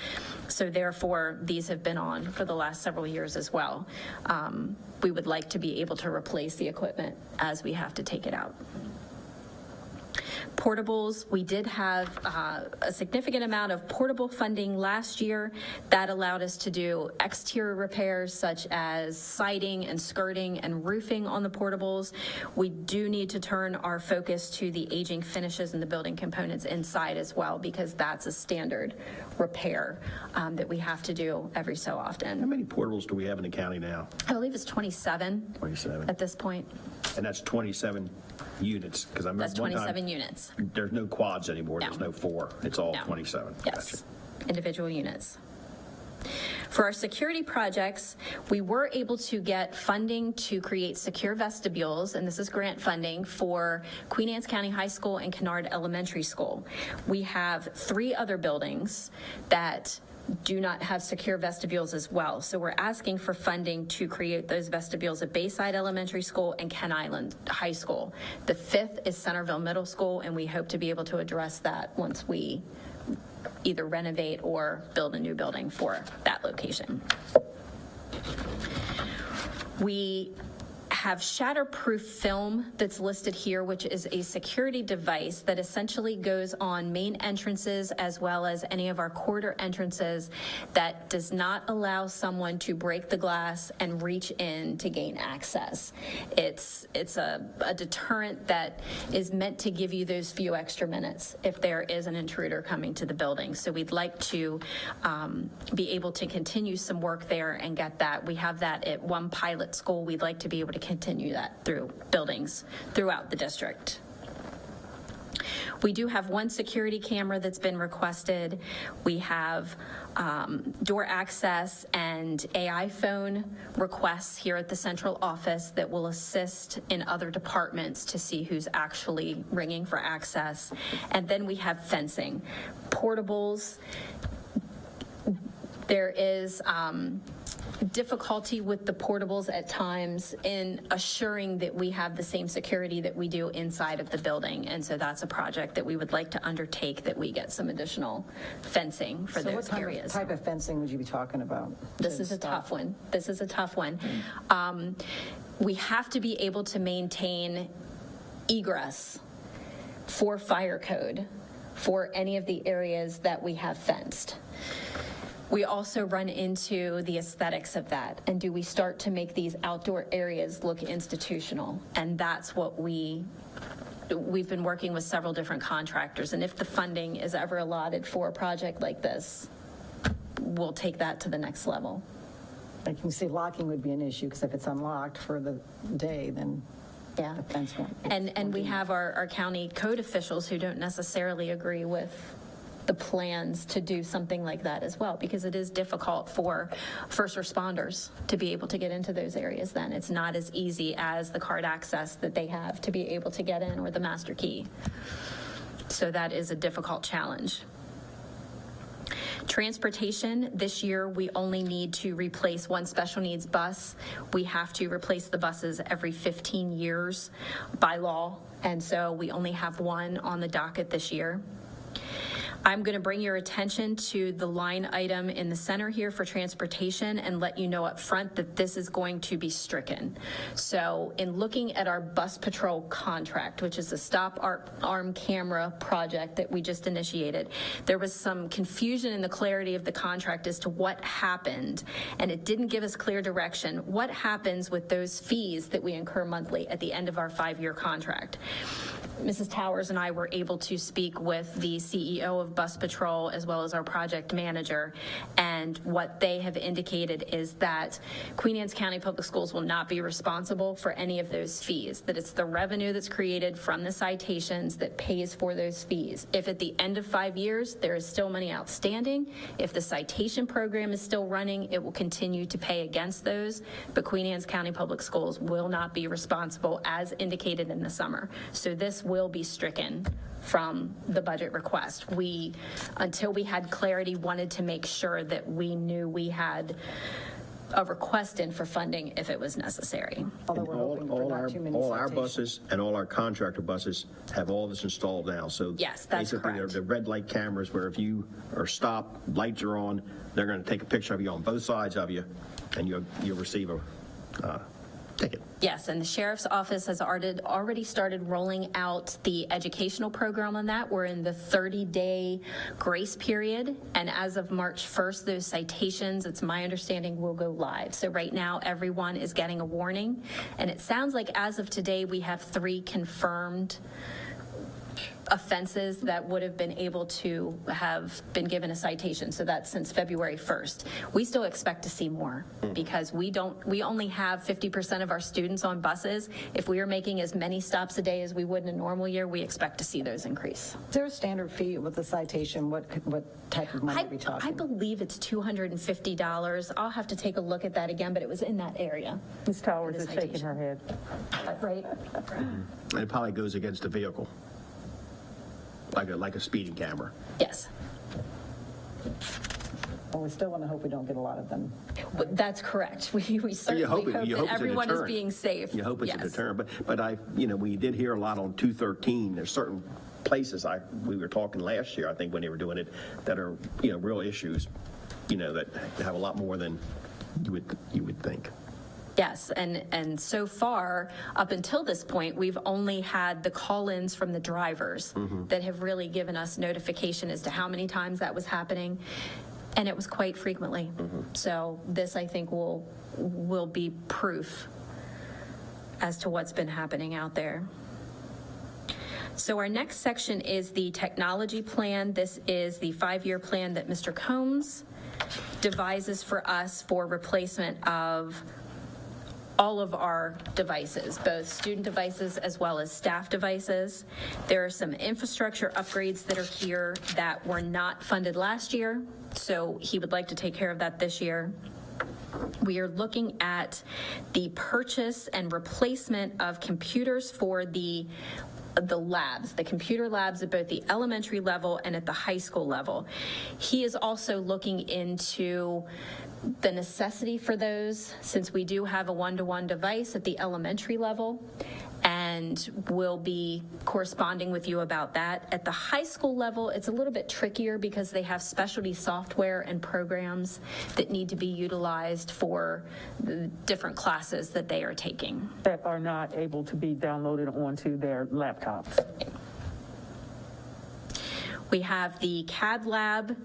So therefore, these have been on for the last several years as well. We would like to be able to replace the equipment as we have to take it out. Portables, we did have a significant amount of portable funding last year. That allowed us to do exterior repairs such as siding and skirting and roofing on the portables. We do need to turn our focus to the aging finishes and the building components inside as well, because that's a standard repair that we have to do every so How often. many portables do we have in the county now? I believe it's 27 27. at this point. And that's 27 units, because I That's remember one 27 time, units. there's no quads anymore, there's No. no 4, it's all No. 27. Yes, individual units. For our security projects, we were able to get funding to create secure vestibules, and this is grant funding for Queen Anne's County High School and Canard Elementary School. We have 3 other buildings that do not have secure vestibules as well. So we're asking for funding to create those vestibules at Bayside Elementary School and Kent Island High School. The 5th is Centerville Middle School, and we hope to be able to address that once we either renovate or build a new building for that location. We have shatterproof film that's listed here, which is a security device that essentially goes on main entrances as well as any of our corridor entrances that does not allow someone to break the glass and reach in to gain access. It's a deterrent that is meant to give you those few extra minutes if there is an intruder coming to the building. So we'd like to be able to continue some work there and get that. We have that at one pilot school. We'd like to be able to continue that through buildings throughout the district. We do have one security camera that's been requested. We have door access and AI phone requests here at the central office that will assist in other departments to see who's actually ringing for access. And then we have fencing. Portables, there is difficulty with the portables at times in assuring that we have the same security that we do inside of the building. And so that's a project that we would like to undertake, that we get some additional fencing for So what those areas. type of fencing would you be talking about? This is a tough one. This is a tough one. We have to be able to maintain egress for fire code for any of the areas that we have fenced. We also run into the aesthetics of that, and do we start to make these outdoor areas look institutional? And that's what we've been working with several different contractors, and if the funding is ever allotted for a project like this, we'll take that to the next level. I can see locking would be an issue, because if it's unlocked for the day, then Yeah. the fence won't. And we have our county code officials who don't necessarily agree with the plans to do something like that as well, because it is difficult for first responders to be able to get into those areas then. It's not as easy as the card access that they have to be able to get in, or the master key. So that is a difficult challenge. Transportation, this year we only need to replace one special needs bus. We have to replace the buses every 15 years by law, and so we only have one on the docket this year. I'm going to bring your attention to the line item in the center here for transportation and let you know up front that this is going to be stricken. So in looking at our bus patrol contract, which is the stop arm camera project that we just initiated, there was some confusion in the clarity of the contract as to what happened, and it didn't give us clear direction. What happens with those fees that we incur monthly at the end of our 5-year contract? Mrs. Towers and I were able to speak with the CEO of Bus Patrol as well as our project manager, and what they have indicated is that Queen Anne's County Public Schools will not be responsible for any of those fees, that it's the revenue that's created from the citations that pays for those fees. If at the end of 5 years there is still money outstanding, if the citation program is still running, it will continue to pay against those, but Queen Anne's County Public Schools will not be responsible as indicated in the summer. So this will be stricken from the budget request. We, until we had clarity, wanted to make sure that we knew we had a request in for funding if it was necessary. Although we're hoping for not too many All our citations. buses and all our contractor buses have all this installed now, so. Yes, that's basically, correct. they're the red light cameras where if you are stopped, lights are on, they're going to take a picture of you on both sides of you, and you'll receive a ticket. Yes, and the sheriff's office has already started rolling out the educational program on that. We're in the 30-day grace period, and as of March 1st, those citations, it's my understanding, will go live. So right now, everyone is getting a warning, and it sounds like as of today, we have 3 confirmed offenses that would have been able to have been given a citation. So that's since February 1st. We still expect to see more because we only have 50% of our students on buses. If we are making as many stops a day as we would in a normal year, we expect to see those increase. Is there a standard fee with the citation? What type of money are we I talking? believe it's $250. I'll have to take a look at that again, but it was in that area. Ms. Towers It is is shaking citation. her head. Right? And it probably goes against the vehicle, like a speeding camera. Yes. Well, we still want to hope we don't get a lot of them. But that's correct. We certainly hope you that hope it's a everyone is deterrent. being safe. You hope it's a Yes. deterrent, but we did hear a lot on 213. There's certain places we were talking last year, I think, when they were doing it, that are, real issues, that have a lot more than you would think. Yes, and so far, up until this point, we've only had the call-ins from the drivers that have really given us notification as to how many times that was happening, and it was quite frequently. So this, I think, will be proof as to what's been happening out there. So our next section is the technology plan. This is the 5-year plan that Mr. Combs devises for us for replacement of all of our devices, both student devices as well as staff devices. There are some infrastructure upgrades that are here that were not funded last year, so he would like to take care of that this year. We are looking at the purchase and replacement of computers for the labs, the computer labs at both the elementary level and at the high school level. He is also looking into the necessity for those, since we do have a one-to-one device at the elementary level, and we'll be corresponding with you about that. At the high school level, it's a little bit trickier because they have specialty software and programs that need to be utilized for the different classes that they are taking. That are not able to be downloaded onto their laptops. We have the CAD lab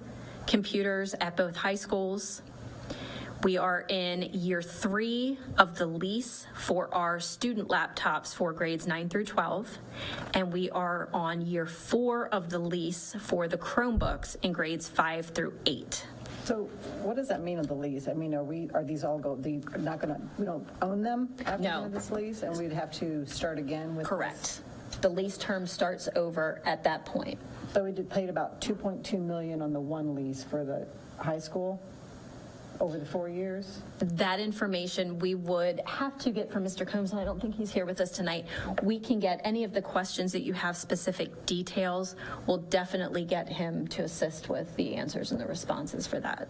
computers at both high schools. We are in year 3 of the lease for our student laptops for grades 9 through 12, and we are on year 4 of the lease for the Chromebooks in grades 5 through 8. So what does that mean of the lease? I mean, are these all we don't own them after the end of this lease, and we'd have to start again with? Correct. The lease term starts over at that point. So we paid about $2.2 million on the one lease for the high school over the 4 years? That information we would have to get from Mr. Combs, and I don't think he's here with us tonight. We can get any of the questions that you have specific details. We'll definitely get him to assist with the answers and the responses for that.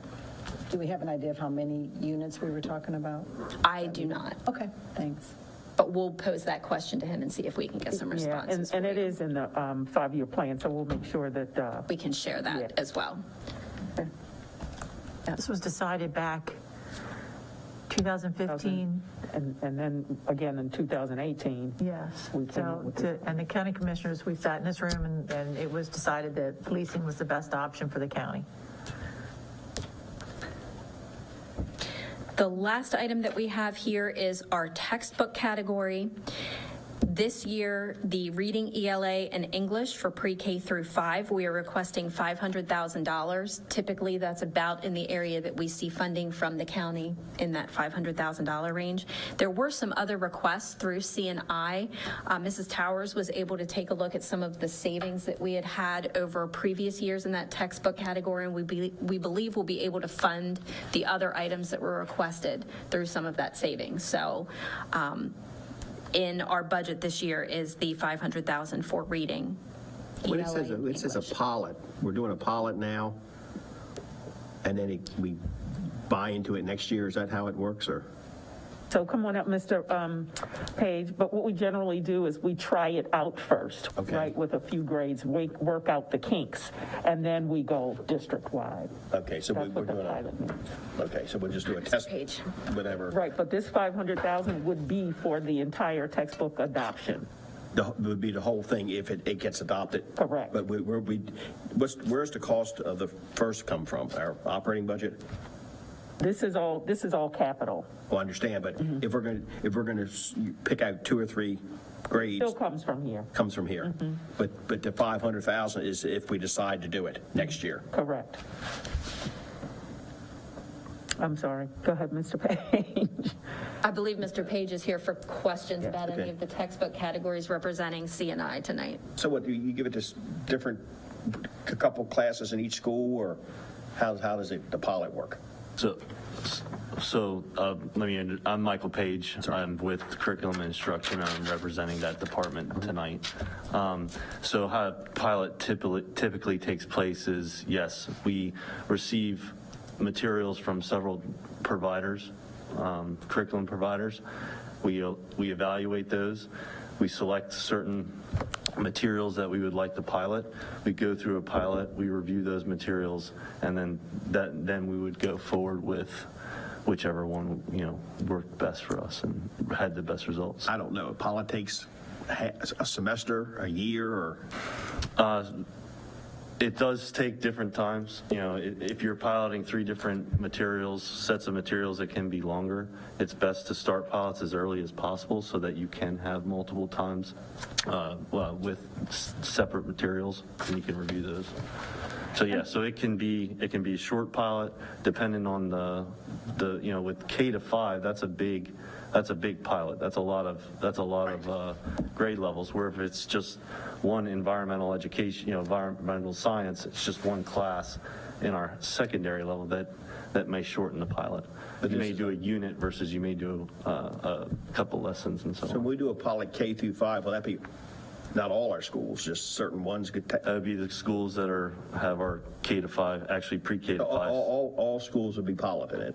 Do we have an idea of how many units we were talking about? I do not. Okay, thanks. But we'll pose that question to him and see if we can get some Yeah, responses. and for it you. is in the 5-year plan, so we'll make sure that, We can share that Yeah. as well. This was decided back 2015. and then again in 2018. Yes. We came up So, with this. and the county commissioners, we sat in this room and it was decided that leasing was the best option for the county. The last item that we have here is our textbook category. This year, the reading ELA and English for pre-K through 5, we are requesting $500,000. Typically, that's about in the area that we see funding from the county in that $500,000 range. There were some other requests through CNI. Mrs. Towers was able to take a look at some of the savings that we had had over previous years in that textbook category, and we believe we'll be able to fund the other items that were requested through some of that savings. So, in our budget this year is the $500,000 for reading. When it ELA, says, it says a English. pilot, we're doing a pilot now, and then we buy into it next year, is that how it works, or? So come on up, Mr. Page, but what we generally do is we try it out first, Okay. right, with a few grades, work out the kinks, and then we go district-wide. Okay, so That's we're what the doing pilot means. okay, so we'll just do a test, Page. whatever. Right, but this 500,000 would be for the entire textbook adoption. Would be the whole thing if it gets adopted. Correct. But where's the cost of the first come from? Our operating budget? This is all capital. Well, I understand, but Mm-hmm. if we're going to pick out 2 or 3 grades, Still comes from here, comes from here. Mm-hmm. But the 500,000 is if we decide to do it next year. correct. I'm sorry, go ahead, Mr. Page. I believe Mr. Page is here for questions about any okay. of the textbook categories representing CNI tonight. So what, do you give it to different, a couple classes in each school, or how does the pilot work? I'm Michael Page. I'm with Curriculum and Instruction. I'm representing that department tonight. So how a pilot typically takes place is, yes, we receive materials from several providers, curriculum providers. We evaluate those. We select certain materials that we would like to pilot. We go through a pilot, we review those materials, and then we would go forward with whichever one, worked best for us and had the best results. I don't know, a pilot takes a semester, a year, or? It does take different times. If you're piloting 3 different sets of materials, it can be longer. It's best to start pilots as early as possible so that you can have multiple times with separate materials, and you can review those. So yeah, so it can be a short pilot, depending on the with K to 5, that's a big pilot. That's a lot of grade levels. Where if it's just one environmental education, environmental science, it's just one class in our secondary level that may shorten the pilot. You may do a unit versus you may do a couple lessons and so So on. when we do a pilot K through 5, will that be not all our schools, just certain ones? That would be the schools that have our K to 5, actually pre-K to 5. All schools would be piloted it.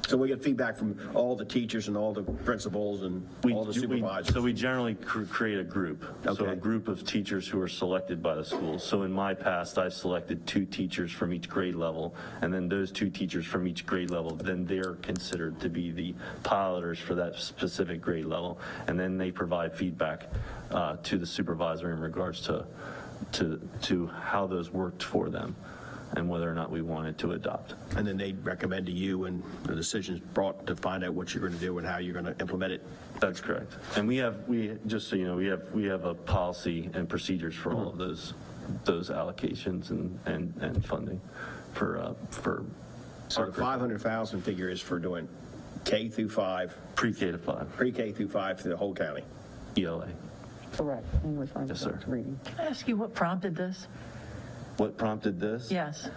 So we get feedback from all the teachers and all the principals and all the supervisors. So we generally create a group. So Okay. a group of teachers who are selected by the schools. So in my past, I've selected 2 teachers from each grade level, and then those 2 teachers from each grade level, then they're considered to be the piloters for that specific grade level. And then they provide feedback to the supervisor in regards to how those worked for them and whether or not we wanted to adopt. And then they recommend to you, and the decision's brought to find out what you're going to do and how you're going to implement it. That's correct. And just so you know, we have a policy and procedures for all of those allocations and funding for So the 500,000 figure is for doing K through 5, pre-K to 5, pre-K through 5 for the whole county. ELA. Correct. English language Yes, sir. reading. Can I ask you what prompted this? What prompted this? Yes.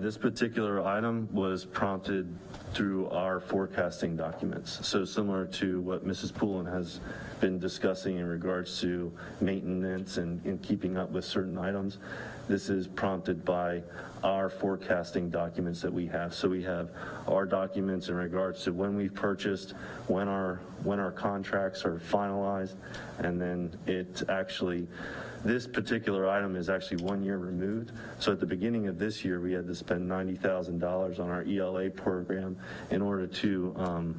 This particular item was prompted through our forecasting documents. So similar to what Mrs. Poulin has been discussing in regards to maintenance and keeping up with certain items, this is prompted by our forecasting documents that we have. So we have our documents in regards to when we've purchased, when our contracts are finalized, and then it actually, this particular item is actually 1 year removed. So at the beginning of this year, we had to spend $90,000 on our ELA program in order to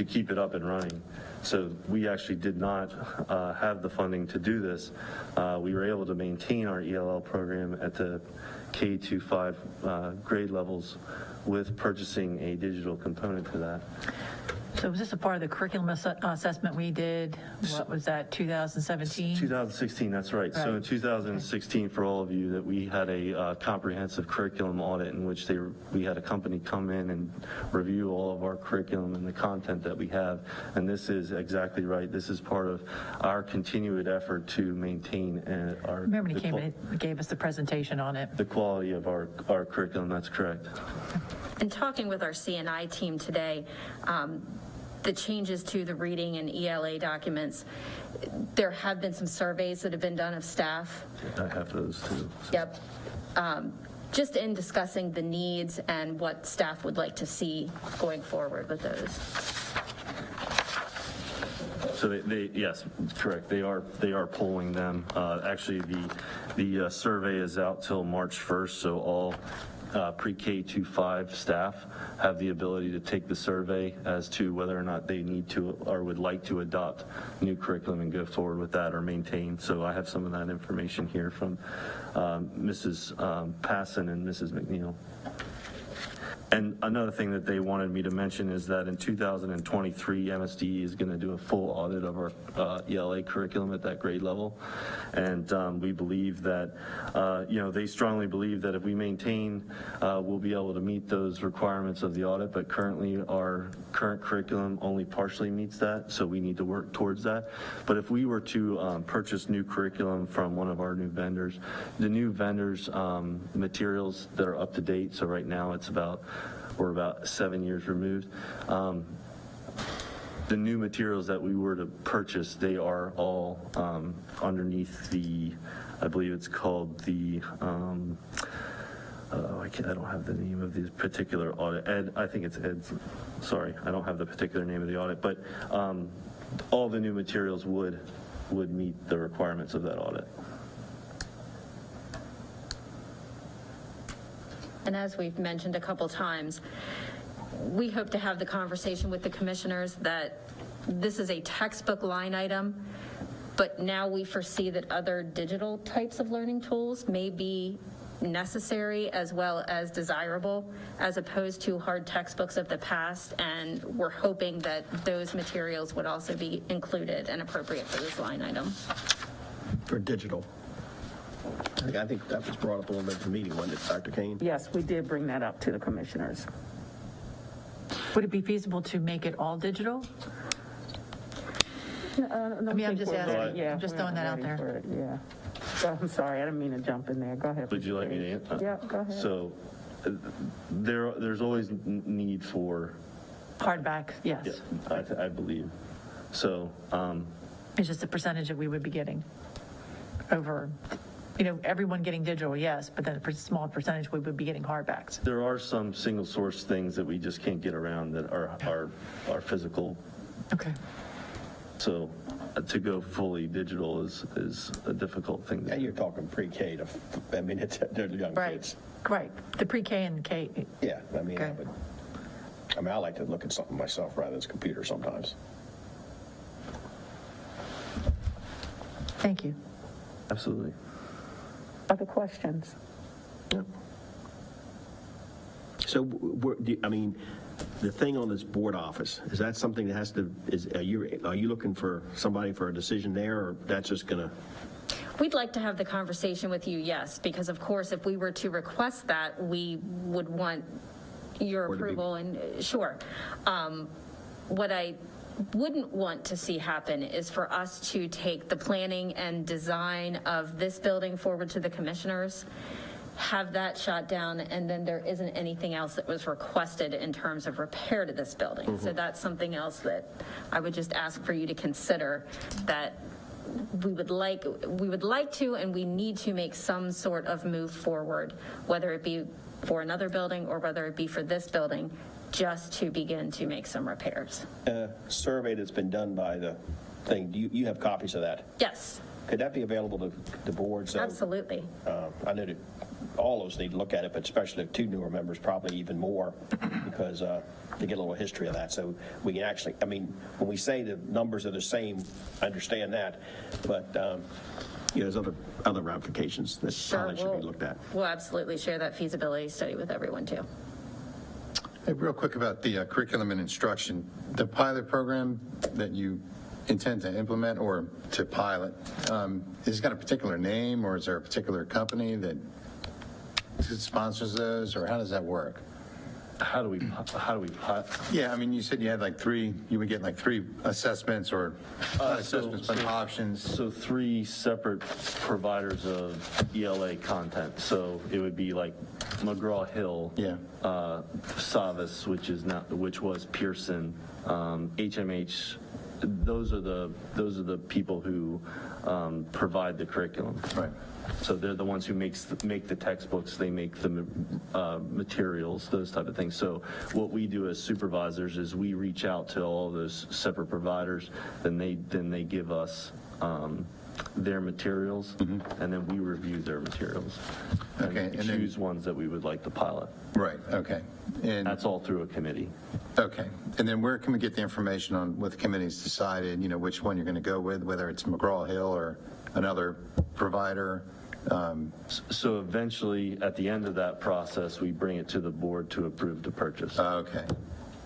keep it up and running. So we actually did not have the funding to do this. We were able to maintain our ELL program at the K-5 grade levels with purchasing a digital component to that. So was this a part of the curriculum assessment we did? What was that, 2017? 2016, that's right. So in Right. 2016, for all of you, that we had a comprehensive curriculum audit in which we had a company come in and review all of our curriculum and the content that we have. And this is exactly right. This is part of our continued effort to maintain our. Remember when he came in and gave us the presentation on it? The quality of our curriculum, that's correct. In talking with our C&I team today, the changes to the reading and ELA documents, there have been some surveys that have been done of staff. I have those too. Yep. Just in discussing the needs and what staff would like to see going forward with those. So they yes, correct. They are polling them. Actually, the survey is out till March 1st, so all pre-K to 5 staff have the ability to take the survey as to whether or not they need to or would like to adopt new curriculum and go forward with that or maintain. So I have some of that information here from Mrs. Passon and Mrs. McNeil. And another thing that they wanted me to mention is that in 2023, MSD is going to do a full audit of our ELA curriculum at that grade level. And we believe that, they strongly believe that if we maintain, we'll be able to meet those requirements of the audit. But currently, our current curriculum only partially meets that, so we need to work towards that. But if we were to purchase new curriculum from one of our new vendors, the new vendors' materials that are up to date, so right now we're about 7 years removed. The new materials that we were to purchase, they are all underneath I believe it's called the, I don't have the name of the particular audit. I think it's Ed's, sorry, I don't have the particular name of the audit, but all the new materials would meet the requirements of that audit. And as we've mentioned a couple times, we hope to have the conversation with the commissioners that this is a textbook line item, but now we foresee that other digital types of learning tools may be necessary as well as desirable, as opposed to hard textbooks of the past, and we're hoping that those materials would also be included and appropriate for this line item. For digital. I think that was brought up a little bit at the meeting, wasn't it, Dr. Kane? Yes, we did bring that up to the commissioners. Would it be feasible to make it all digital? I mean, I'm just asking, I'm just throwing that out there. Yeah. So, I'm sorry, I didn't mean to jump in there. Go ahead. Would you like me to answer? Yeah, go ahead. So there's always need for, Hardback, yes. yeah, I believe. So It's just the percentage that we would be getting over, everyone getting digital, yes, but then a small percentage we would be getting hardbacks. there are some single source things that we just can't get around that are physical. Okay. So to go fully digital is a difficult thing to And do. you're talking pre-K to, they're young Right, kids. right. The pre-K and K, Yeah, Okay. I like to look at something myself rather than computer sometimes. thank you. Absolutely. Other questions? So, the thing on this board office, is that something that has to, are you looking for somebody for a decision there, or that's just gonna? We'd like to have the conversation with you, yes, because of course, if we were to request that, we would want your Or to be- approval and, sure. What I wouldn't want to see happen is for us to take the planning and design of this building forward to the commissioners, have that shot down, and then there isn't anything else that was requested in terms of repair to this building. So that's something else that I would just ask for you to consider, that we would like to, and we need to make some sort of move forward, whether it be for another building or whether it be for this building, just to begin to make some repairs. Survey that's been done by the thing, do you have copies of that? Yes, Could that be available to the board? So, absolutely. I know that all of us need to look at it, but especially the two newer members, probably even more, because to get a little history of that. So we can actually, I mean, when we say the numbers are the same, I understand that, but there's other ramifications that probably should be looked at. We'll absolutely share that feasibility study with everyone too. Hey, real quick about the curriculum and instruction, the pilot program that you intend to implement or to pilot, is it got a particular name, or is there a particular company that sponsors those, or how does that work? How do we, Yeah, I mean, you said you had like you would get like 3 assessments, or not assessments, but options. So 3 separate providers of ELA content. So it would be like McGraw-Hill, Yeah. Savas, which was Pearson, HMH. Those are the people who provide the curriculum. Right. So they're the ones who make the textbooks, they make the materials, those type of things. So what we do as supervisors is we reach out to all those separate providers, then they give us their materials, and then we review their materials. Okay, And and then- choose ones that we would like to pilot. Right, okay. And That's all through a committee. okay, and then where can we get the information on what the committee's decided, which one you're going to go with, whether it's McGraw-Hill or another provider? So eventually, at the end of that process, we bring it to the board to approve the purchase. Okay.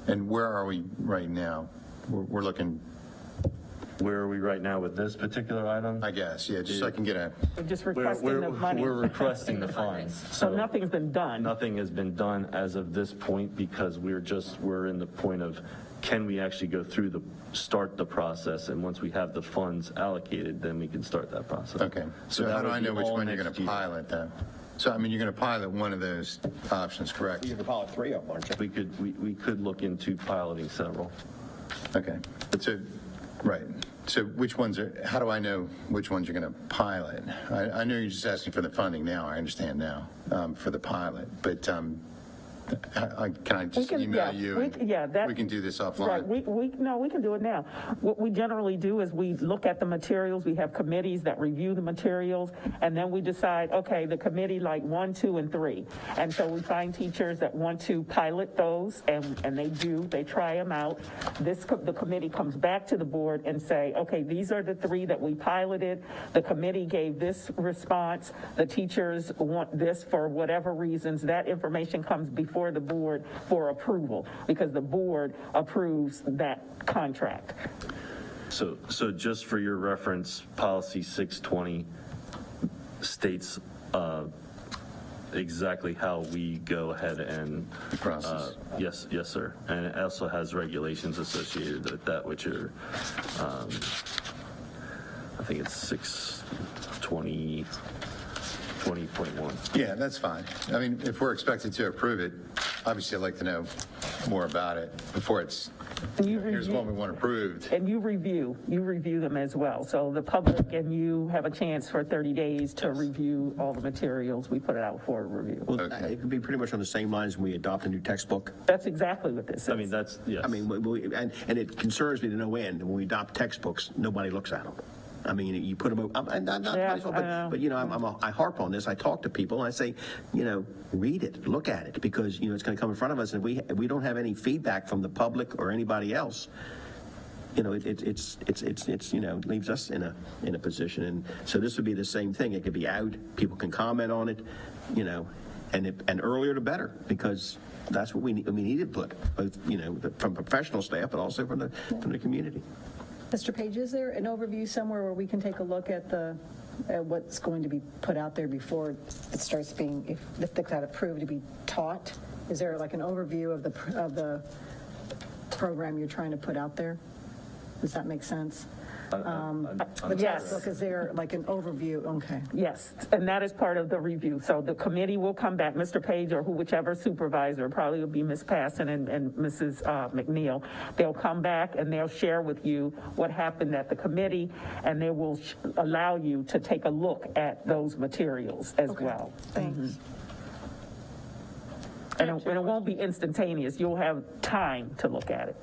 And where are we right now? We're looking, Where are we right now with this particular item? I guess, yeah, just so I can get a, We're just requesting the money. We're requesting the funds. So nothing's been done. Nothing has been done as of this point, because we're in the point of, can we actually go through start the process, and once we have the funds allocated, then we can start that process. okay. So that how do would I be know which all one you're going next to year. pilot then? So, I mean, you're going to pilot one of those options, correct? You could pilot 3 of them, aren't you? We could look into piloting several. Okay. So, right. So how do I know which ones you're going to pilot? I know you're just asking for the funding now, I understand now, for the pilot, but can I just email you? We can do this offline. Right, we can do it now. What we generally do is we look at the materials, we have committees that review the materials, and then we decide, okay, the committee like 1, 2, and 3. And so we find teachers that want to pilot those, and they try them out. The committee comes back to the board and say, okay, these are the 3 that we piloted. The committee gave this response. The teachers want this for whatever reasons. That information comes before the board for approval, because the board approves that contract. So just for your reference, policy 620 states exactly how we go ahead and Process. Yes, sir. And it also has regulations associated with that, which are I think it's 620. 20.1. Yeah, that's fine. I mean, if we're expected to approve it, obviously I'd like to know more about it before it's, here's what we want approved. And you review them as well. So the public and you have a chance for 30 days to review all the materials. We put it out for review. Well, Okay. it could be pretty much on the same lines when we adopt a new textbook. That's exactly what this is. I mean, that's, yes. I mean, and it concerns me to no end, when we adopt textbooks, nobody looks at them. I mean, you put them, and not Yeah, myself, I know. but I harp on this. I talk to people, and I say, read it, look at it, because, it's going to come in front of us, and if we don't have any feedback from the public or anybody else, it's leaves us in a position. And so this would be the same thing. It could be out, people can comment on it, and earlier the better, because that's what we need to put, both, from professional staff, but also from the community. Mr. Page, is there an overview somewhere where we can take a look at what's going to be put out there before it starts being, if it got approved to be taught? Is there like an overview of the program you're trying to put out there? Does that make sense? The Yes. textbook, is there like an overview? Okay. Yes, and that is part of the review. So the committee will come back, Mr. Page or whichever supervisor, probably will be Ms. Passon and Mrs. McNeil. They'll come back and they'll share with you what happened at the committee, and they will allow you to take a look at those materials as well. Thanks. And it won't be instantaneous. You'll have time to look at it.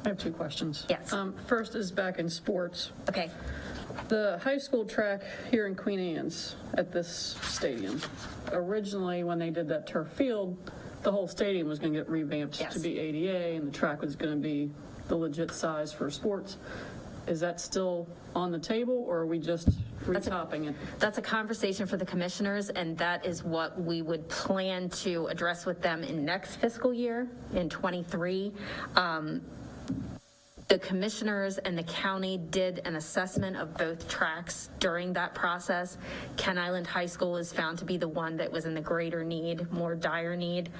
I have 2 questions. Yes. First is back in sports. Okay. The high school track here in Queen Anne's at this stadium, originally when they did that turf field, the whole stadium was going to get revamped Yes. to be ADA, and the track was going to be the legit size for sports. Is that still on the table, or are we just retopping it? That's a conversation for the commissioners, and that is what we would plan to address with them in next fiscal year, in '23. The commissioners and the county did an assessment of both tracks during that process. Ken Island High School is found to be the one that was in the greater need, more dire need.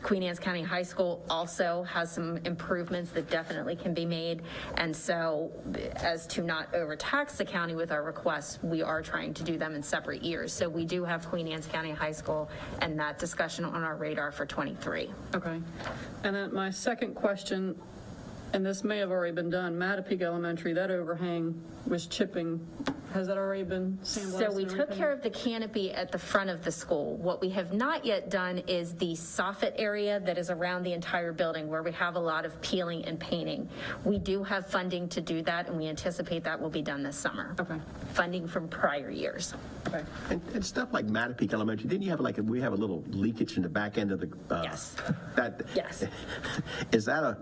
Queen Anne's County High School also has some improvements that definitely can be made. And so, as to not overtax the county with our requests, we are trying to do them in separate years. So we do have Queen Anne's County High School and that discussion on our radar for '23. Okay. And then my second question, and this may have already been done, Mattapique Elementary, that overhang was chipping. Has that already been sandblasted? So we and took everything? care of the canopy at the front of the school. What we have not yet done is the soffit area that is around the entire building where we have a lot of peeling and painting. We do have funding to do that, and we anticipate that will be done this summer. Okay. Funding from prior years. Okay. And stuff like Mattapique Elementary, didn't you have we have a little leakage in the back end of the? Yes. Yes. Is that a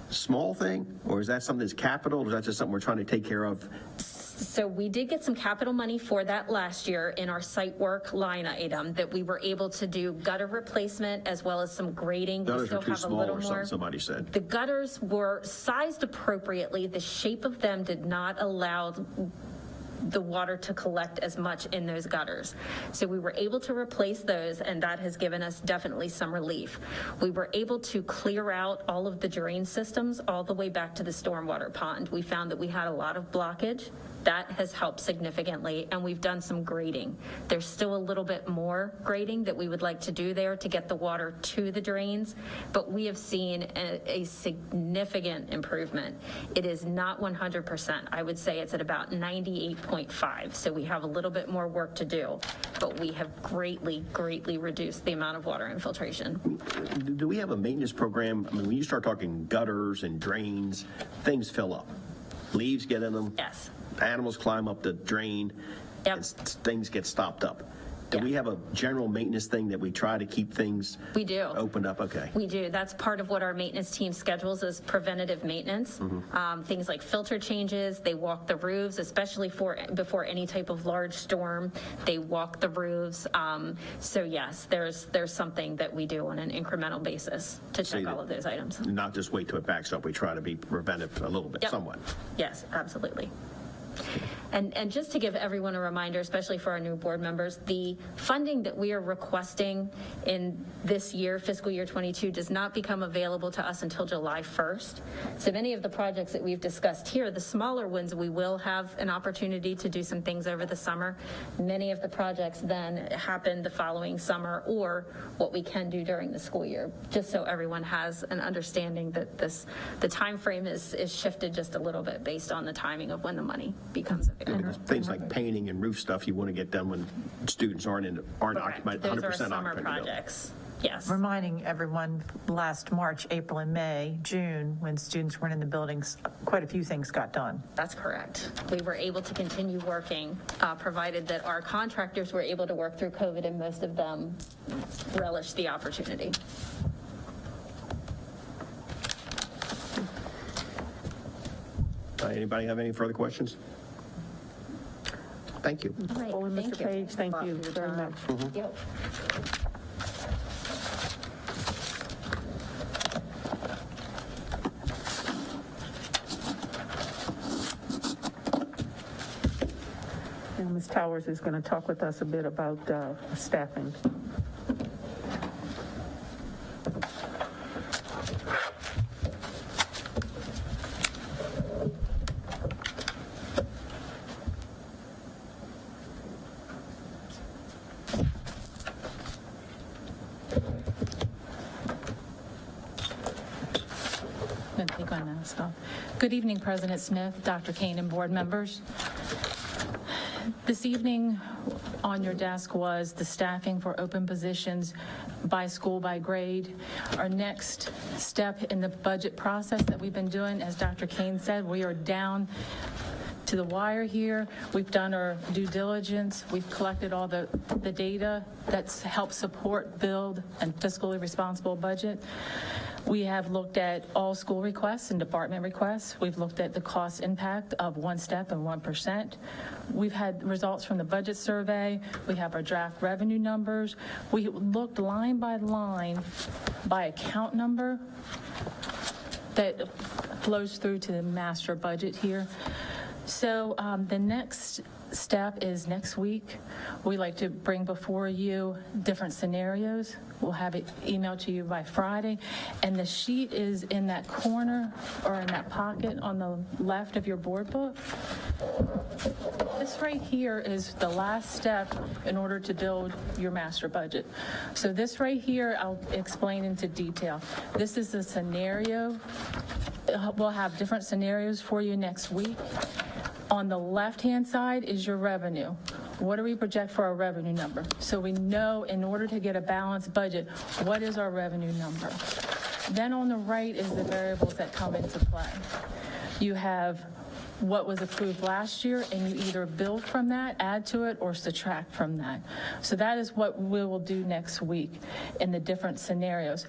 small thing, or is that something that's capital, or is that just something we're trying to take care of? So we did get some capital money for that last year in our site work line item that we were able to do gutter replacement as well as some grading. We Gutters are still too have a small little or more. something, somebody said. The gutters were sized appropriately. The shape of them did not allow the water to collect as much in those gutters. So we were able to replace those, and that has given us definitely some relief. We were able to clear out all of the drain systems all the way back to the stormwater pond. We found that we had a lot of blockage. That has helped significantly, and we've done some grading. There's still a little bit more grading that we would like to do there to get the water to the drains, but we have seen a significant improvement. It is not 100%. I would say it's at about 98.5, so we have a little bit more work to do, but we have greatly, greatly reduced the amount of water infiltration. Do we have a maintenance program? I mean, when you start talking gutters and drains, things fill up. Leaves get in them. Yes. Animals climb up the drain. Yep. And things get stopped up. Do Yeah. we have a general maintenance thing that we try to keep things We do. opened up? Okay. We do. That's part of what our maintenance team schedules is preventative maintenance. Things like filter changes, they walk the roofs, especially before any type of large storm, they walk the roofs. So yes, there's something that we do on an incremental basis to check that- all of those items. Not just wait till it backs up. We try to be preventive a little bit, Yep. somewhat. Yes, absolutely. And just to give everyone a reminder, especially for our new board members, the funding that we are requesting in this year, fiscal year 22, does not become available to us until July 1st. So many of the projects that we've discussed here, the smaller ones, we will have an opportunity to do some things over the summer. Many of the projects then happen the following summer, or what we can do during the school year, just so everyone has an understanding that the time frame is shifted just a little bit based on the timing of when the money becomes available. Things like painting and roof stuff, you want to get done when students aren't occupied, 100% Those are summer occupied in the building. projects. Yes. Reminding everyone, last March, April, and May, June, when students weren't in the buildings, quite a few things got done. That's correct. We were able to continue working, provided that our contractors were able to work through COVID, and most of them relished the opportunity. Anybody have any further questions? Thank you. All right, Oh, and thank Mr. you. Page, thank you very much. Yep. Now, Ms. Towers is going to talk with us a bit about staffing. I'm gonna take my mask off. Good evening, President Smith, Dr. Kane, and board members. This evening on your desk was the staffing for open positions by school, by grade. Our next step in the budget process that we've been doing, as Dr. Kane said, we are down to the wire here. We've done our due diligence. We've collected all the data that's helped support, build, and fiscally responsible budget. We have looked at all school requests and department requests. We've looked at the cost impact of one step and 1%. We've had results from the budget survey. We have our draft revenue numbers. We looked line by line by account number that flows through to the master budget here. So the next step is next week. We like to bring before you different scenarios. We'll have it emailed to you by Friday. And the sheet is in that corner or in that pocket on the left of your board book. This right here is the last step in order to build your master budget. So this right here, I'll explain into detail. This is the scenario. We'll have different scenarios for you next week. On the left-hand side is your revenue. What do we project for our revenue number? So we know in order to get a balanced budget, what is our revenue number? Then on the right is the variables that come into play. You have what was approved last year, and you either build from that, add to it, or subtract from that. So that is what we will do next week in the different scenarios.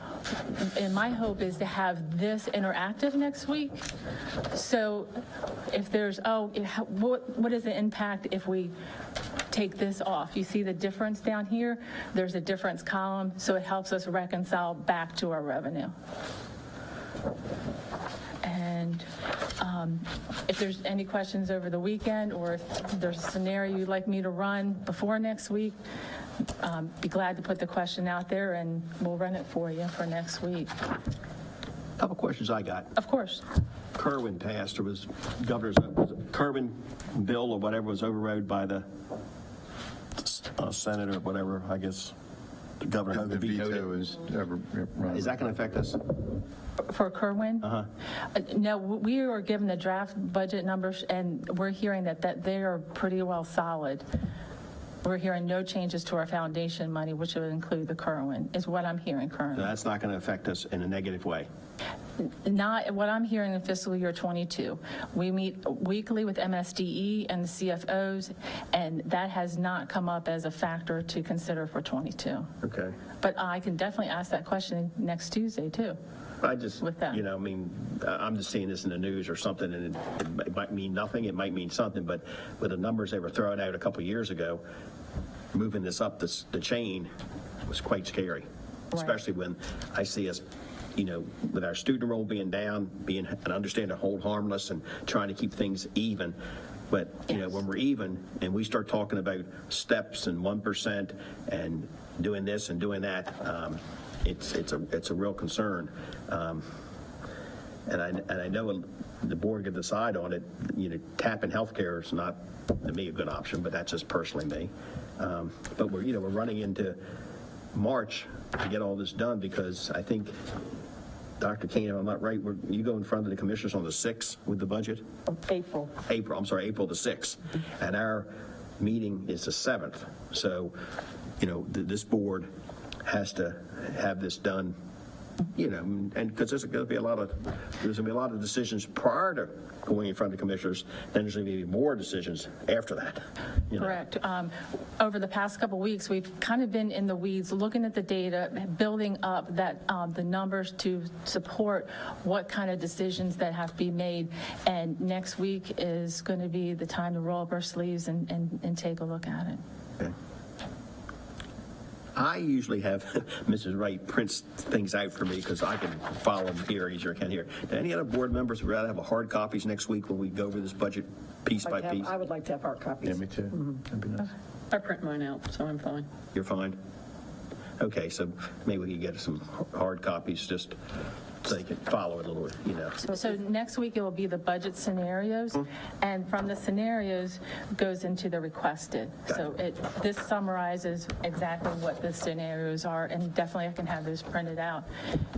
And my hope is to have this interactive next week. So if there's, what is the impact if we take this off? You see the difference down here? There's a difference column, so it helps us reconcile back to our revenue. And if there's any questions over the weekend, or if there's a scenario you'd like me to run before next week, be glad to put the question out there and we'll run it for you for next week. Couple questions I got. Of course. Kerwin passed, there was governor's, Kerwin bill or whatever was overrode by the Senate or whatever, I guess, the Governor The Hogan vetoed veto it. is. Is that going to affect us? For Kerwin? No, we are given the draft budget numbers, and we're hearing that they are pretty well solid. We're hearing no changes to our foundation money, which would include the Kerwin, is what I'm hearing So currently. that's not going to affect us in a negative way. Not what I'm hearing in fiscal year 22. We meet weekly with MSDE and the CFOs, and that has not come up as a factor to consider for 22. Okay. But I can definitely ask that question next Tuesday, too. I just, With that. I mean, I'm just seeing this in the news or something, and it might mean nothing, it might mean something, but with the numbers they were throwing out a couple of years ago, moving this up the chain was quite scary, especially when I see us, with our student roll being down, being and understand to hold harmless and trying to keep things even. But, when we're even and we start talking about steps and 1% and doing this and doing that, it's a real concern. And I know the board can decide on it. Tapping healthcare is not, to me, a good option, but that's just personally me. But we're running into March to get all this done, because I think, Dr. Kane, if I'm not right, you go in front of the commissioners on the 6th with the budget? April. April the 6th. And our meeting is the 7th. So, this board has to have this done, and because there's going to be a lot of decisions prior to going in front of the commissioners, then there's going to be more decisions after that. Correct. Over the past couple of weeks, we've kind of been in the weeds, looking at the data, building up the numbers to support what kind of decisions that have to be made. And next week is going to be the time to roll up our sleeves and take a look at it. Okay. I usually have Mrs. Wright prints things out for me because I can follow them here easier than I can here. Do any other board members would rather have hard copies next week when we go over this budget piece by piece? I would like to have hard copies. Yeah, me too. That'd be nice. I print mine out, so I'm fine. You're fine? Okay, so maybe we can get some hard copies just so they can follow it a little, you know. So next week, it will be the budget scenarios, and from the scenarios goes into the requested. So this summarizes exactly what the scenarios are, and definitely I can have those printed out.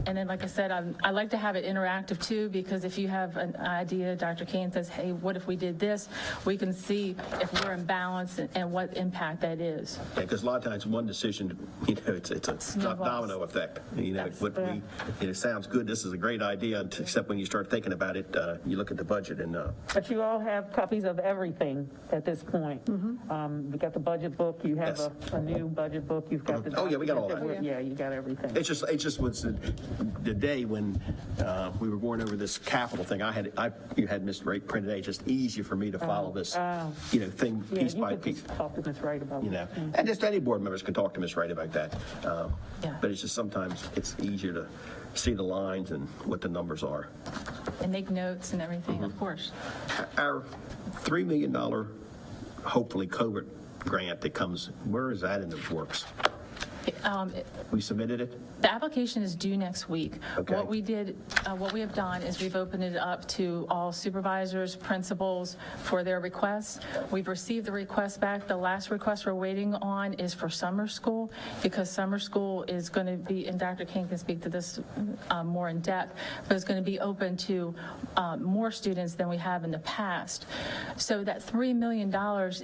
And then, like I said, I like to have it interactive too, because if you have an idea, Dr. Kane says, hey, what if we did this? We can see if we're in balance and what impact that is. Yeah, because a lot of times one decision, you know, it's a Snowballs. domino effect. You know, Yes. it sounds good, this is a great idea, except when you start thinking about it, you look at the budget and, But you all have copies of everything at this point. You got the budget book, you have Yes. a new budget book, you've got the. Oh, yeah, we got all document that. Yeah, you got everything. it just was the day when we were going over this capital thing. You had Ms. Wright printed out, it's just easier for me to follow this, you know, thing Yeah, piece you by could piece. just talk to Ms. Wright about You know, it. and just any board members can talk to Ms. Wright about that. Yeah. But it's just sometimes it's easier to see the lines and what the numbers are. And make notes and everything, of course. Our $3 million, hopefully, COVID grant that comes, where is that in the works? We submitted it? The application is due next week. Okay. What we have done is we've opened it up to all supervisors, principals for their requests. We've received the request back. The last request we're waiting on is for summer school, because summer school is going to be, and Dr. King can speak to this more in depth, but it's going to be open to more students than we have in the past. So that $3 million,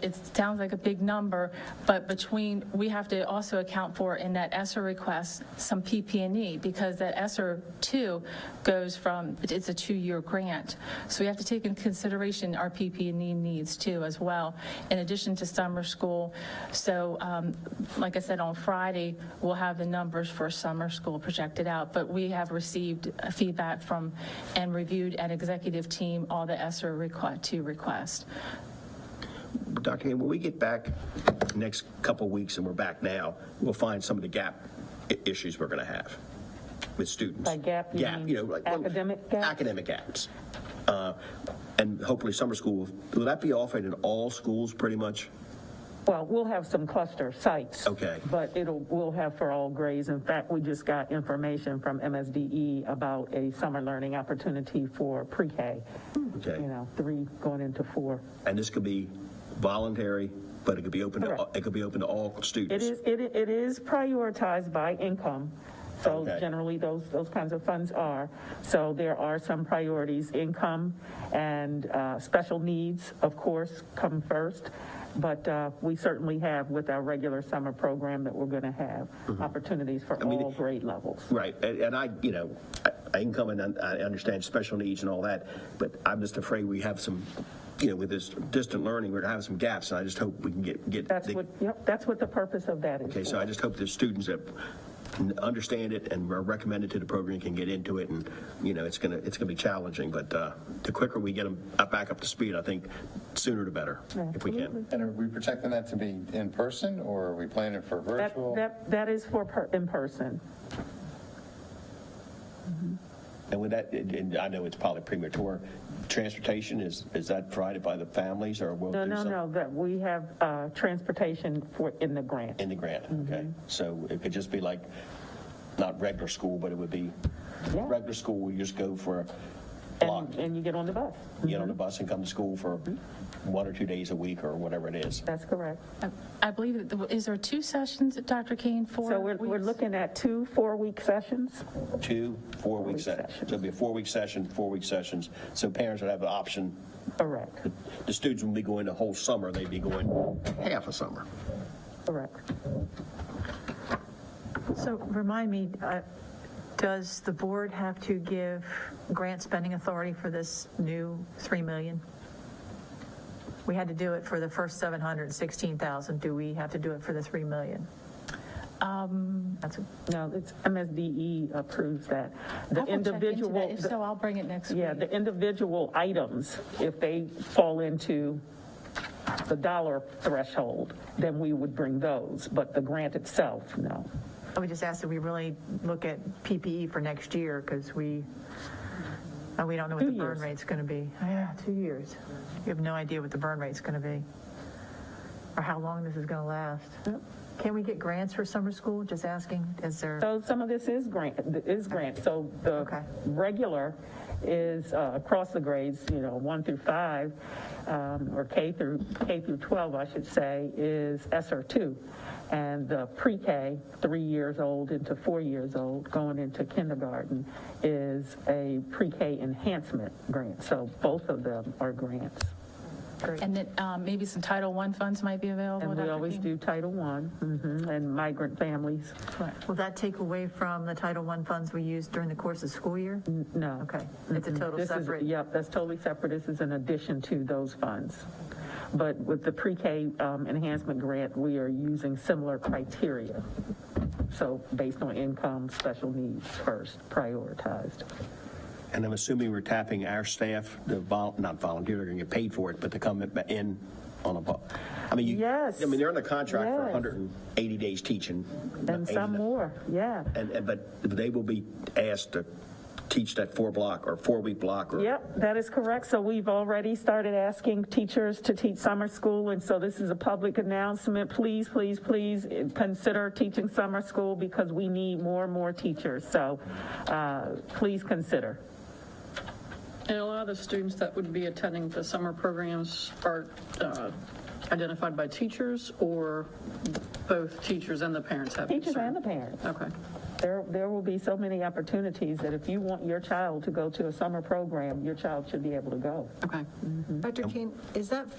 it sounds like a big number, but we have to also account for in that ESSER request some PP&E, because that ESSER 2 goes from, it's a 2-year grant. So we have to take into consideration our PP&E needs too as well, in addition to summer school. So like I said, on Friday, we'll have the numbers for summer school projected out, but we have received feedback from and reviewed an executive team all the ESSER 2 requests. Dr. Hayden, when we get back next couple weeks and we're back now, we'll find some of the gap issues we're going to have with students. By gap, you mean you know, like academic gaps? Academic gaps. And hopefully summer school, will that be offered in all schools pretty much? Well, we'll have some cluster sites. Okay. But we'll have for all grades. In fact, we just got information from MSDE about a summer learning opportunity for pre-K. Okay. You know, 3 going into 4. And this could be voluntary, but it could be open to, Correct. it could be open to all students? It is prioritized by income. So Okay. generally, those kinds of funds are. So there are some priorities. Income and special needs, of course, come first. But we certainly have, with our regular summer program, that we're going to have opportunities for all grade levels. Right, and I, you know, I can come and I understand special needs and all that, but I'm just afraid we have some, you know, with this distant learning, we're going to have some gaps, and I just hope we can get. That's what the purpose of that is. Okay, so I just hope the students that understand it and are recommended to the program can get into it, and, you know, it's gonna be challenging, but the quicker we get them back up to speed, I think sooner the better, if we can. And are we projecting that to be in person, or are we planning for virtual? That is for in person. And with that, and I know it's probably premature, transportation, is that provided by the families, or will do some? No, that we have transportation in the grant. In the grant, okay. So it could just be like, not regular school, but it would be Yeah. regular school, you just go for a block, And you get on the bus. get on the bus and come to school for 1 or 2 days a week, or whatever it is. That's correct. I believe, is there 2 sessions, Dr. Kane, 4 So we're weeks? looking at 2 4-week sessions. 2 4-week sessions. So it'll be a 4-week session, 4-week sessions, so parents would have the option. Correct. The students wouldn't be going the whole summer, they'd be going half a summer. Correct. So remind me, does the board have to give grant spending authority for this new $3 million? We had to do it for the first $716,000. Do we have to do it for the $3 million? That's No, it's MSDE approves that. The I will check into individual. that. If so, I'll bring it next week. Yeah, the individual items, if they fall into the dollar threshold, then we would bring those. But the grant itself, no. I would just ask that we really look at PPE for next year, because we don't know what 2 the burn years. rate's going to be. Yeah, 2 years. You have no idea what the burn rate's going to be, or how long this is going to last. Can we get grants for summer school? Just asking, is there? So some of this is grant. So the Okay. regular is across the grades, 1 through 5, or K through 12, I should say, is SR2. And the pre-K, 3 years old into 4 years old, going into kindergarten, is a pre-K enhancement grant. So both of them are grants. And then maybe some Title I funds might be available, And we Dr. always King? do Title I, and migrant families. Will that take away from the Title I funds we used during the course of school year? No. Okay, it's a total This is- separate. Yep, that's totally separate. This is in addition to those funds. But with the pre-K enhancement grant, we are using similar criteria. So based on income, special needs first, prioritized. And I'm assuming we're tapping our staff, not volunteer, they're going to get paid for it, but to come in on Yes. they're in a contract for Yes. 180 days teaching. And some 80 more, yeah. But they will be asked to teach that 4-block or 4-week block or. Yep, that is correct. So we've already started asking teachers to teach summer school, and so this is a public announcement. Please, please, please consider teaching summer school because we need more and more teachers. So please consider. And a lot of the students that would be attending the summer programs are identified by teachers, or both teachers and the parents have Teachers concern? and the parents. Okay. There will be so many opportunities that if you want your child to go to a summer program, your child should be able to go. Okay. Dr. King, is that